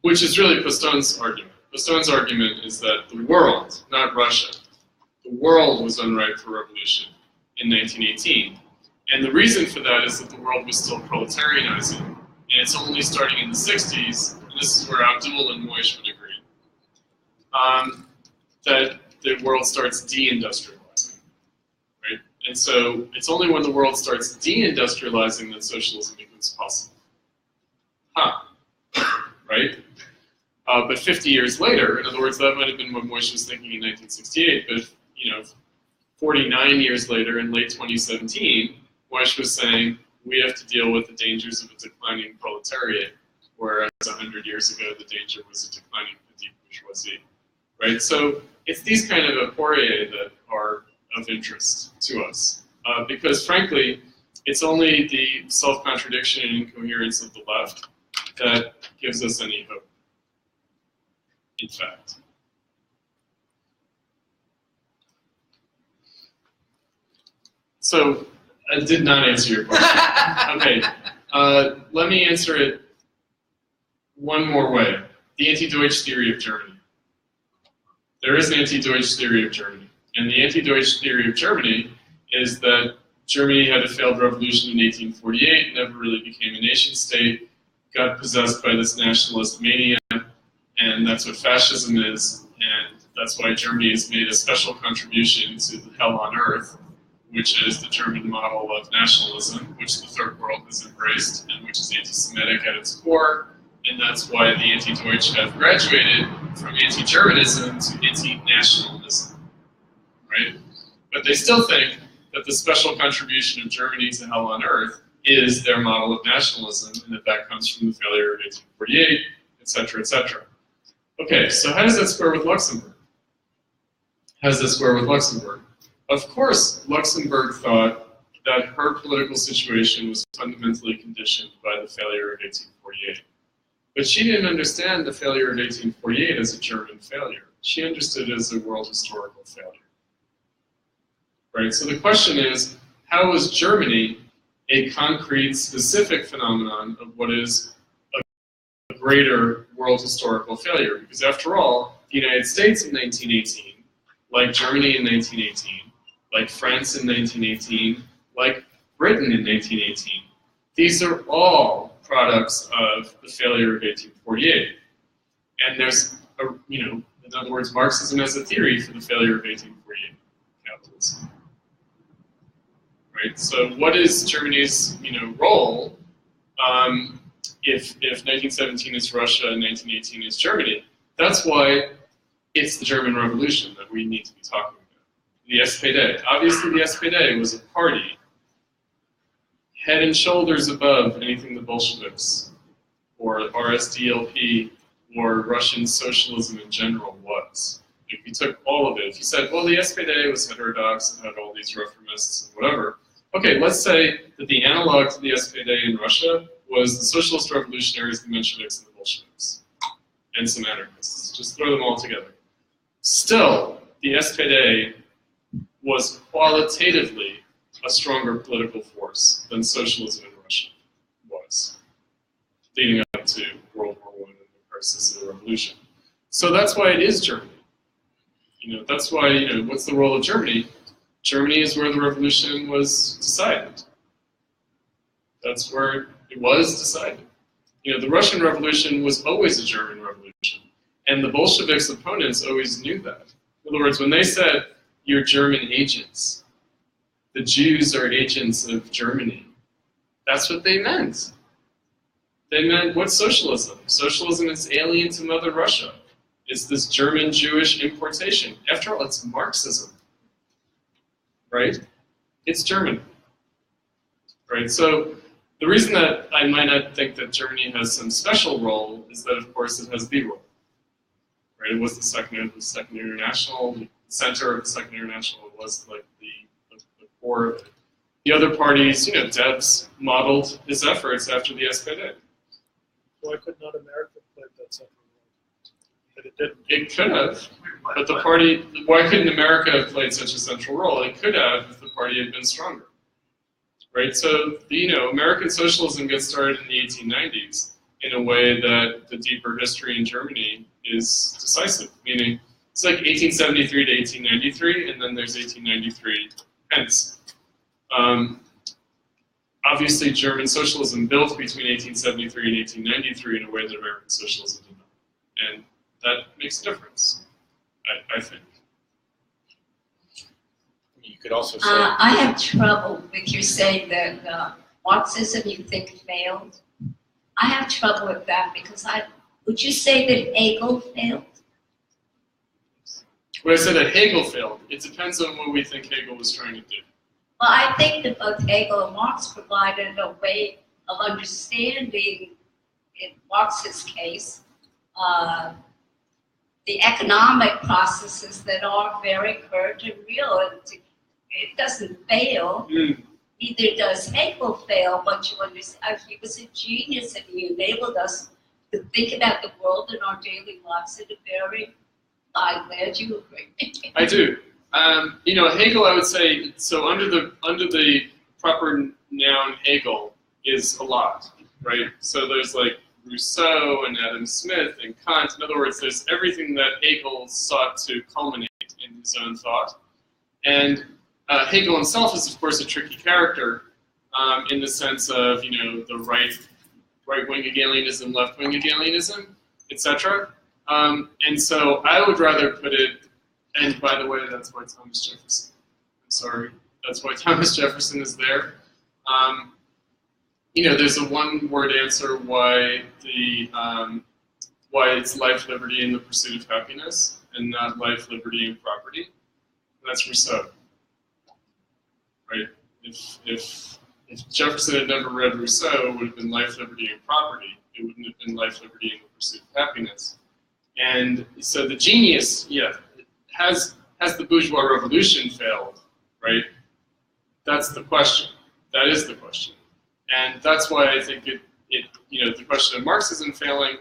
which is really Postone's argument. Postone's argument is that the world, not Russia, the world was unripe for revolution in 1918. And the reason for that is that the world was still proletarianizing. And it's only starting in the 60s, and this is where Abdul and Moishe would agree, that the world starts deindustrializing, right? And so it's only when the world starts deindustrializing that socialism becomes possible. Right? But 50 years later, in other words, that might have been what Moishe was thinking in 1968, but, you know, 49 years later, in late 2017, Moishe was saying, we have to deal with the dangers of a declining proletariat, whereas 100 years ago, the danger was a declining petite bourgeoisie, right? So it's these kind of aporia that are of interest to us, because frankly, it's only the self-contradiction and incoherence of the left that gives us any hope, in fact. So, I did not answer your question. Okay, let me answer it one more way. The anti-Deutsch theory of Germany. There is an anti-Deutsch theory of Germany. And the anti-Deutsch theory of Germany is that Germany had a failed revolution in 1848, never really became a nation state, got possessed by this nationalist mania, and that's what fascism is, and that's why Germany has made a special contribution to the hell on earth, which is the German model of nationalism, which the third world has embraced, and which is anti-Semitic at its core, and that's why the anti-Deutsch have graduated from anti-Germanism to anti-nationalism, right? But they still think that the special contribution of Germany to hell on earth is their model of nationalism, and that comes from the failure of 1848, etc., etc. Okay, so how does that square with Luxemburg? How does that square with Luxemburg? Of course, Luxemburg thought that her political situation was fundamentally conditioned by the failure of 1848. But she didn't understand the failure of 1848 as a German failure. She understood it as a world historical failure. Right? So the question is, how was Germany a concrete, specific phenomenon of what is a greater world historical failure? Because after all, the United States in 1918, like Germany in 1918, like France in 1918, like Britain in 1918, these are all products of the failure of 1848. And there's, in other words, Marxism has a theory for the failure of 1848 capitalism. Right? So what is Germany's, role if 1917 is Russia and 1918 is Germany? That's why it's the German Revolution that we need to be talking about. The SPD. Obviously, the SPD was a party head and shoulders above anything the Bolsheviks or RSDLP or Russian socialism in general was. If you took all of it, if you said, well, the SPD was heterodox and had all these reformists and whatever, okay, let's say that the analog to the SPD in Russia was the socialist revolutionaries, the Mensheviks, and the Bolsheviks, and some anarchists. Just throw them all together. Still, the SPD was qualitatively a stronger political force than socialism in Russia was, leading up to World War I and the crisis of the revolution. So that's why it is Germany. That's why, what's the role of Germany? Germany is where the revolution was decided. That's where it was decided. The Russian Revolution was always a German revolution. And the Bolsheviks' opponents always knew that. In other words, when they said, you're German agents, the Jews are agents of Germany, that's what they meant. They meant, what's socialism? Socialism is alien to Mother Russia. It's this German Jewish importation. After all, it's Marxism. Right? It's German. Right? So the reason that I might not think that Germany has some special role is that, of course, it has the role. Right? It was the Second International, the center of the Second International. It was like the core of it. The other parties, Debs modeled his efforts after the SPD. Why could not America play that central role? But it didn't. It could have, but the party. Why couldn't America have played such a central role? It could have if the party had been stronger, right? So American socialism gets started in the 1890s in a way that the deeper history in Germany is decisive. Meaning, it's like 1873 to 1893, and then there's 1893 hence. Obviously, German socialism built between 1873 and 1893 in a way that American socialism did not. And that makes a difference, I think. You could also say... I have trouble with you saying that Marxism you think failed. I have trouble with that because would you say that Hegel failed? When I said that Hegel failed, it depends on what we think Hegel was trying to do. Well, I think that both Hegel and Marx provided a way of understanding, in Marx's case, the economic processes that are very current and real. It doesn't fail. Neither does Hegel fail, but you understand, he was a genius and he enabled us to think about the world in our daily lives in a very, I'm glad you agree. I do. Hegel, I would say, so under the proper noun Hegel is a lot, right? So there's like Rousseau and Adam Smith and Kant. In other words, there's everything that Hegel sought to culminate in his own thought. And Hegel himself is, of course, a tricky character in the sense of, the right-wing Hegelianism, left-wing Hegelianism, etc. And so I would rather put it, and by the way, that's why Thomas Jefferson, I'm sorry, that's why Thomas Jefferson is there. There's a one-word answer why it's life, liberty, and the pursuit of happiness, and not life, liberty, and property. And that's Rousseau, right? If Jefferson had never read Rousseau, it would have been life, liberty, and property. It wouldn't have been life, liberty, and the pursuit of happiness. And so the genius, has the bourgeois revolution failed, right? That's the question. That is the question. And that's why I think the question of Marxism failing,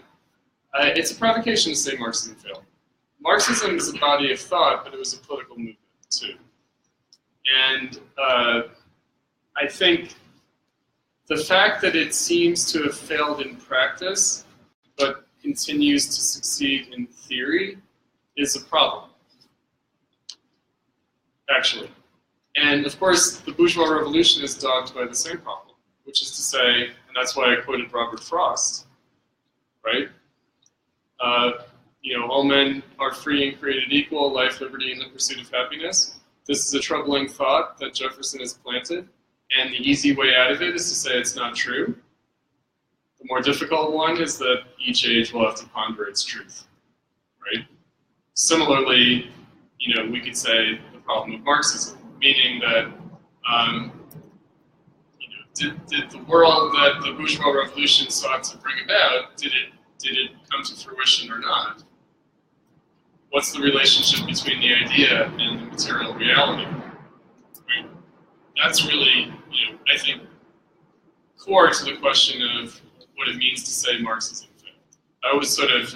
it's a provocation to say Marxism failed. Marxism is a body of thought, but it was a political movement too. And I think the fact that it seems to have failed in practice, but continues to succeed in theory, is a problem, actually. And of course, the bourgeois revolution is dogged by the same problem, which is to say, and that's why I quoted Robert Frost, right? All men are free and created equal, life, liberty, and the pursuit of happiness. This is a troubling thought that Jefferson has planted, and the easy way out of it is to say it's not true. The more difficult one is that each age will have to ponder its truth, right? Similarly, we could say the problem of Marxism, meaning that did the world that the bourgeois revolution sought to bring about, did it come to fruition or not? What's the relationship between the idea and the material reality? Right? That's really, I think, core to the question of what it means to say Marxism failed. I was sort of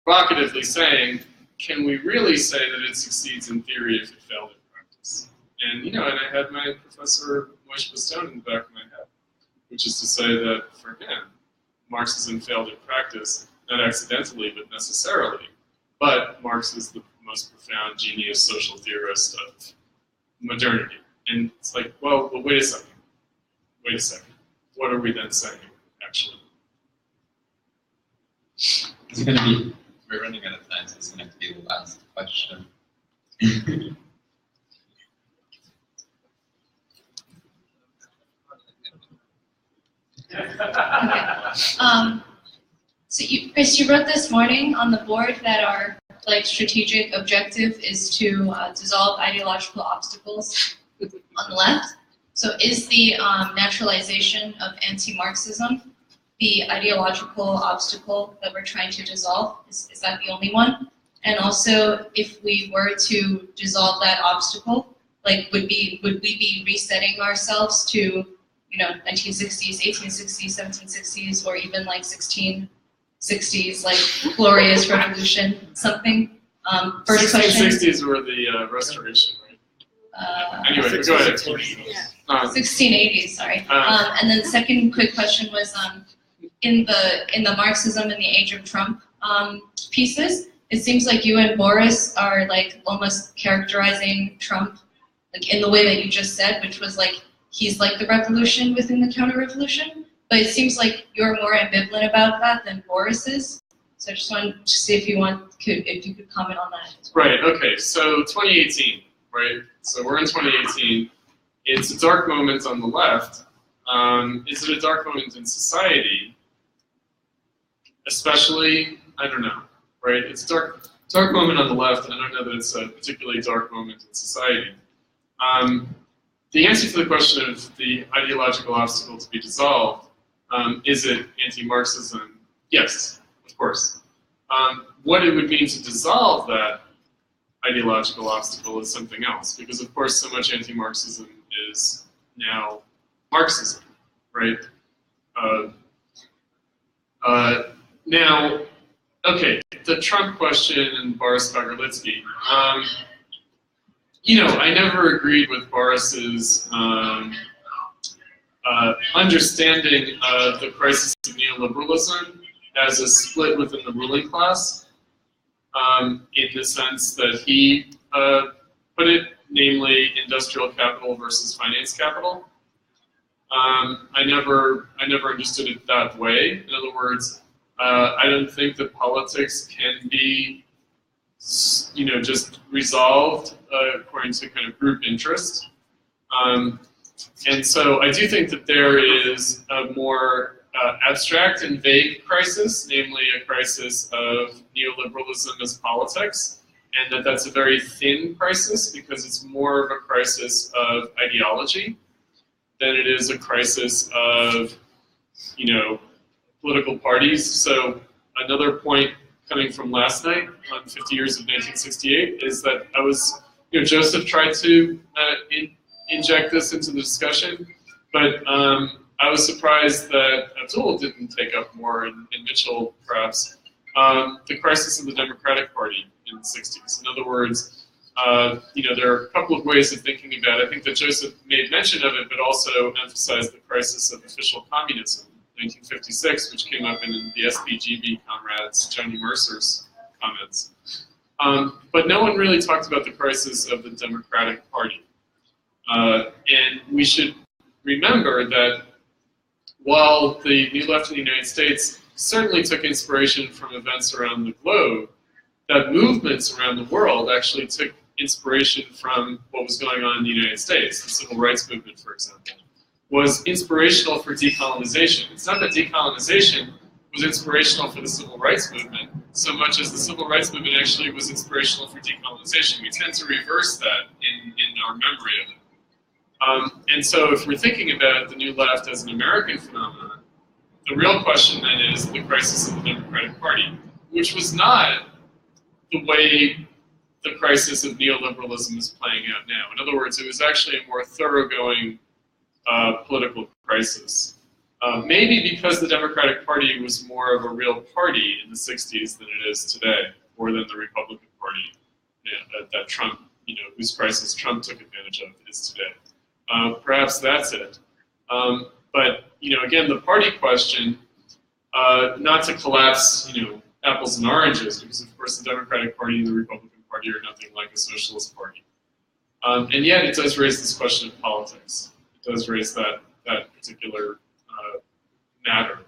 provocatively saying, can we really say that it succeeds in theory if it failed in practice? And and I had my Professor Moishe Bastone in the back of my head, which is to say that for him, Marxism failed in practice, not accidentally, but necessarily. But Marx is the most profound genius social theorist of modernity. And it's like, well, wait a second. Wait a second. What are we then saying, actually? It's going to be, we're running out of time, so it's going to be the last question. Okay. So Chris, you wrote this morning on the board that our strategic objective is to dissolve ideological obstacles on the left. So is the naturalization of anti-Marxism the ideological obstacle that we're trying to dissolve? Is that the only one? And also, if we were to dissolve that obstacle, would we be resetting ourselves to 1960s, 1860s, 1760s, or even 1660s, glorious revolution, something? First question. 1660s were the Restoration, right? Anyway, go ahead. 1680s, sorry. And then the second quick question was in the Marxism in the Age of Trump pieces, it seems like you and Boris are almost characterizing Trump in the way that you just said, which was he's like the revolution within the counter-revolution, but it seems like you're more ambivalent about that than Boris is. So I just wanted to see if you could comment on that. Right, okay, so 2018, right? So we're in 2018. It's a dark moment on the left. Is it a dark moment in society? Especially, I don't know, right? It's a dark moment on the left, and I don't know that it's a particularly dark moment in society. The answer to the question of the ideological obstacle to be dissolved, is it anti-Marxism? Yes, of course. What it would mean to dissolve that ideological obstacle is something else, because of course so much anti-Marxism is now Marxism, right? Now, okay, the Trump question and Boris Bagarlitsky. I never agreed with Boris's understanding of the crisis of neoliberalism as a split within the ruling class, in the sense that he put it, namely industrial capital versus finance capital. I never understood it that way. In other words, I don't think that politics can be, just resolved according to kind of group interest. And so I do think that there is a more abstract and vague crisis, namely a crisis of neoliberalism as politics, and that's a very thin crisis because it's more of a crisis of ideology than it is a crisis of, political parties. So another point coming from last night on 50 years of 1968 is that I was, Joseph tried to inject this into the discussion, but I was surprised that Abdul didn't take up more, and Mitchell perhaps, the crisis of the Democratic Party in the 60s. In other words, there are a couple of ways of thinking about it. I think that Joseph made mention of it, but also emphasized the crisis of official communism, 1956, which came up in the SPGB comrades, Joni Mercer's comments. But no one really talked about the crisis of the Democratic Party. And we should remember that while the New Left in the United States certainly took inspiration from events around the globe, that movements around the world actually took inspiration from what was going on in the United States. The Civil Rights Movement, for example, was inspirational for decolonization. It's not that decolonization was inspirational for the Civil Rights Movement so much as the Civil Rights Movement actually was inspirational for decolonization. We tend to reverse that in our memory of it. And so if we're thinking about the New Left as an American phenomenon, the real question then is the crisis of the Democratic Party, which was not the way the crisis of neoliberalism is playing out now. In other words, it was actually a more thoroughgoing political crisis. Maybe because the Democratic Party was more of a real party in the 60s than it is today, or than the Republican Party that Trump, whose crisis Trump took advantage of is today. Perhaps that's it. But, again, the party question, not to collapse, apples and oranges, because of course the Democratic Party and the Republican Party are nothing like a socialist party. And yet it does raise this question of politics. It does raise that particular matter.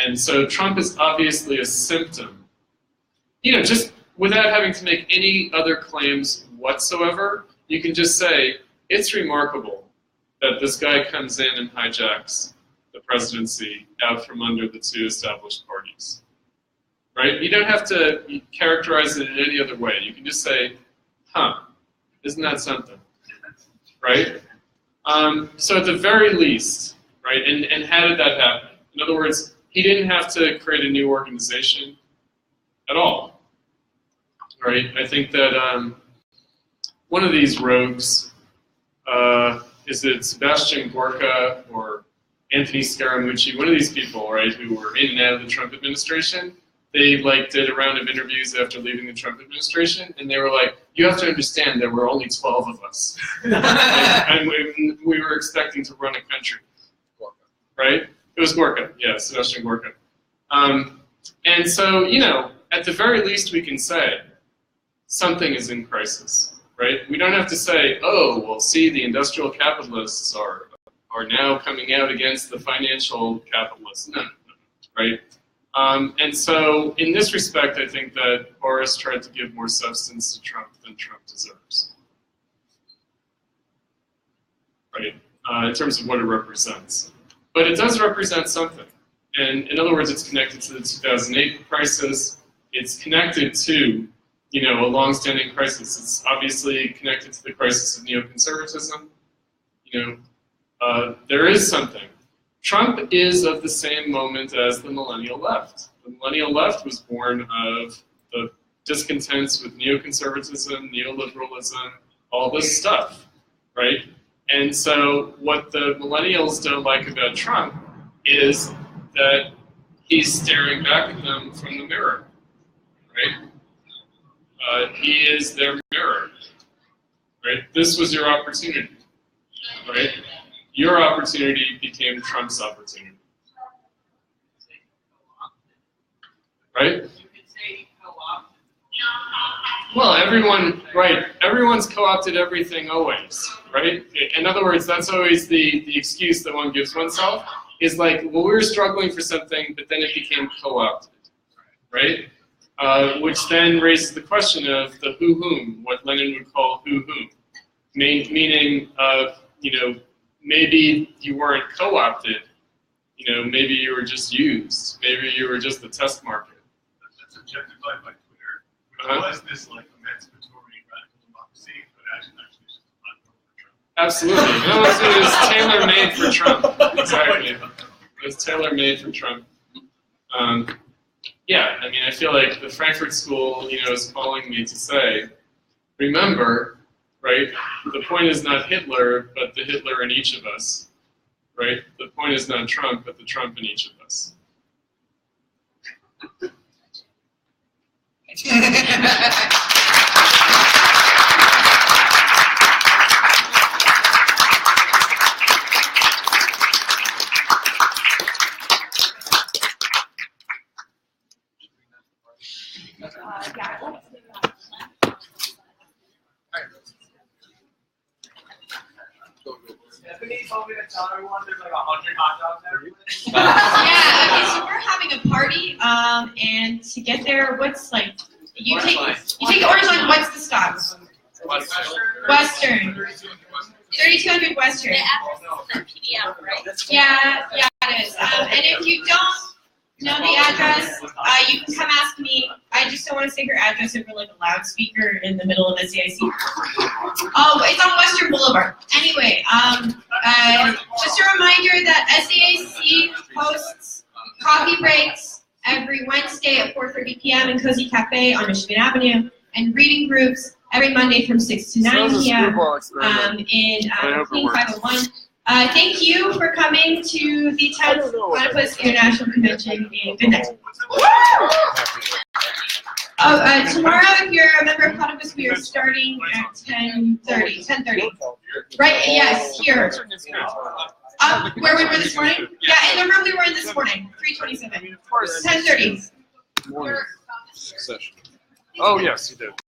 And so Trump is obviously a symptom. Just without having to make any other claims whatsoever, you can just say, it's remarkable that this guy comes in and hijacks the presidency out from under the two established parties. Right? You don't have to characterize it in any other way. You can just say, isn't that something? Right? So at the very least, right, and how did that happen? In other words, he didn't have to create a new organization at all. Right? I think that one of these rogues, is it Sebastian Gorka or Anthony Scaramucci, one of these people, right, who were in and out of the Trump administration, they did a round of interviews after leaving the Trump administration, and they were like, you have to understand there were only 12 of us. And we were expecting to run a country. Right? It was Gorka, yeah, Sebastian Gorka. And so, at the very least we can say something is in crisis. Right? We don't have to say, oh, well, see, the industrial capitalists are now coming out against the financial capitalists. No, right? And so, in this respect, I think that Boris tried to give more substance to Trump than Trump deserves. Right? In terms of what it represents. But it does represent something. And in other words, it's connected to the 2008 crisis. It's connected to a long-standing crisis. It's obviously connected to the crisis of neoconservatism. There is something. Trump is of the same moment as the millennial left. The millennial left was born of the discontents with neoconservatism, neoliberalism, all this stuff, right? And so what the millennials don't like about Trump is that he's staring back at them from the mirror, right? He is their mirror, right? This was your opportunity, right? Your opportunity became Trump's opportunity, right? Well, everyone's co-opted everything always, right? In other words, that's always the excuse that one gives oneself, is like, well, we were struggling for something, but then it became co-opted, right? Which then raises the question of the who-whom, what Lenin would call who-whom, meaning, maybe you weren't co-opted, maybe you were just used, maybe you were just the test market. That's objectified by Twitter, which was this emancipatory radical democracy, but actually just a platform for Trump. Absolutely. No, it was tailor-made for Trump. Exactly. It was tailor-made for Trump. Yeah, I feel like the Frankfurt School, is calling me to say, remember, right, the point is not Hitler, but the Hitler in each of us. right? The point is not Trump, but the Trump in each of us. Stephanie told me to tell everyone there's like 100 hot dogs everywhere. Yeah, okay, so we're having a party, and to get there, what's like, you take the Orange Line, what's the stop? Western. 3200 Western. The address is PDF, right? Yeah, it is. And if you don't know the address, you can come ask me. I just don't want to say your address over like a loudspeaker in the middle of SAIC. Oh, it's on Western Boulevard. Anyway, just a reminder that SAIC hosts coffee breaks every Wednesday at 4:30 p.m. in Cozy Cafe on Michigan Avenue, and reading groups every Monday from 6 to 9 p.m. In Clean 501. Thank you for coming to the 10th Platypus International Convention, and good night. Tomorrow, if you're a member of Platypus, we are starting at 10:30. 10:30. Right? Yes, here. Where we were this morning? Yeah, in the room we were in this morning, 327. 10:30. Oh, yes, you did.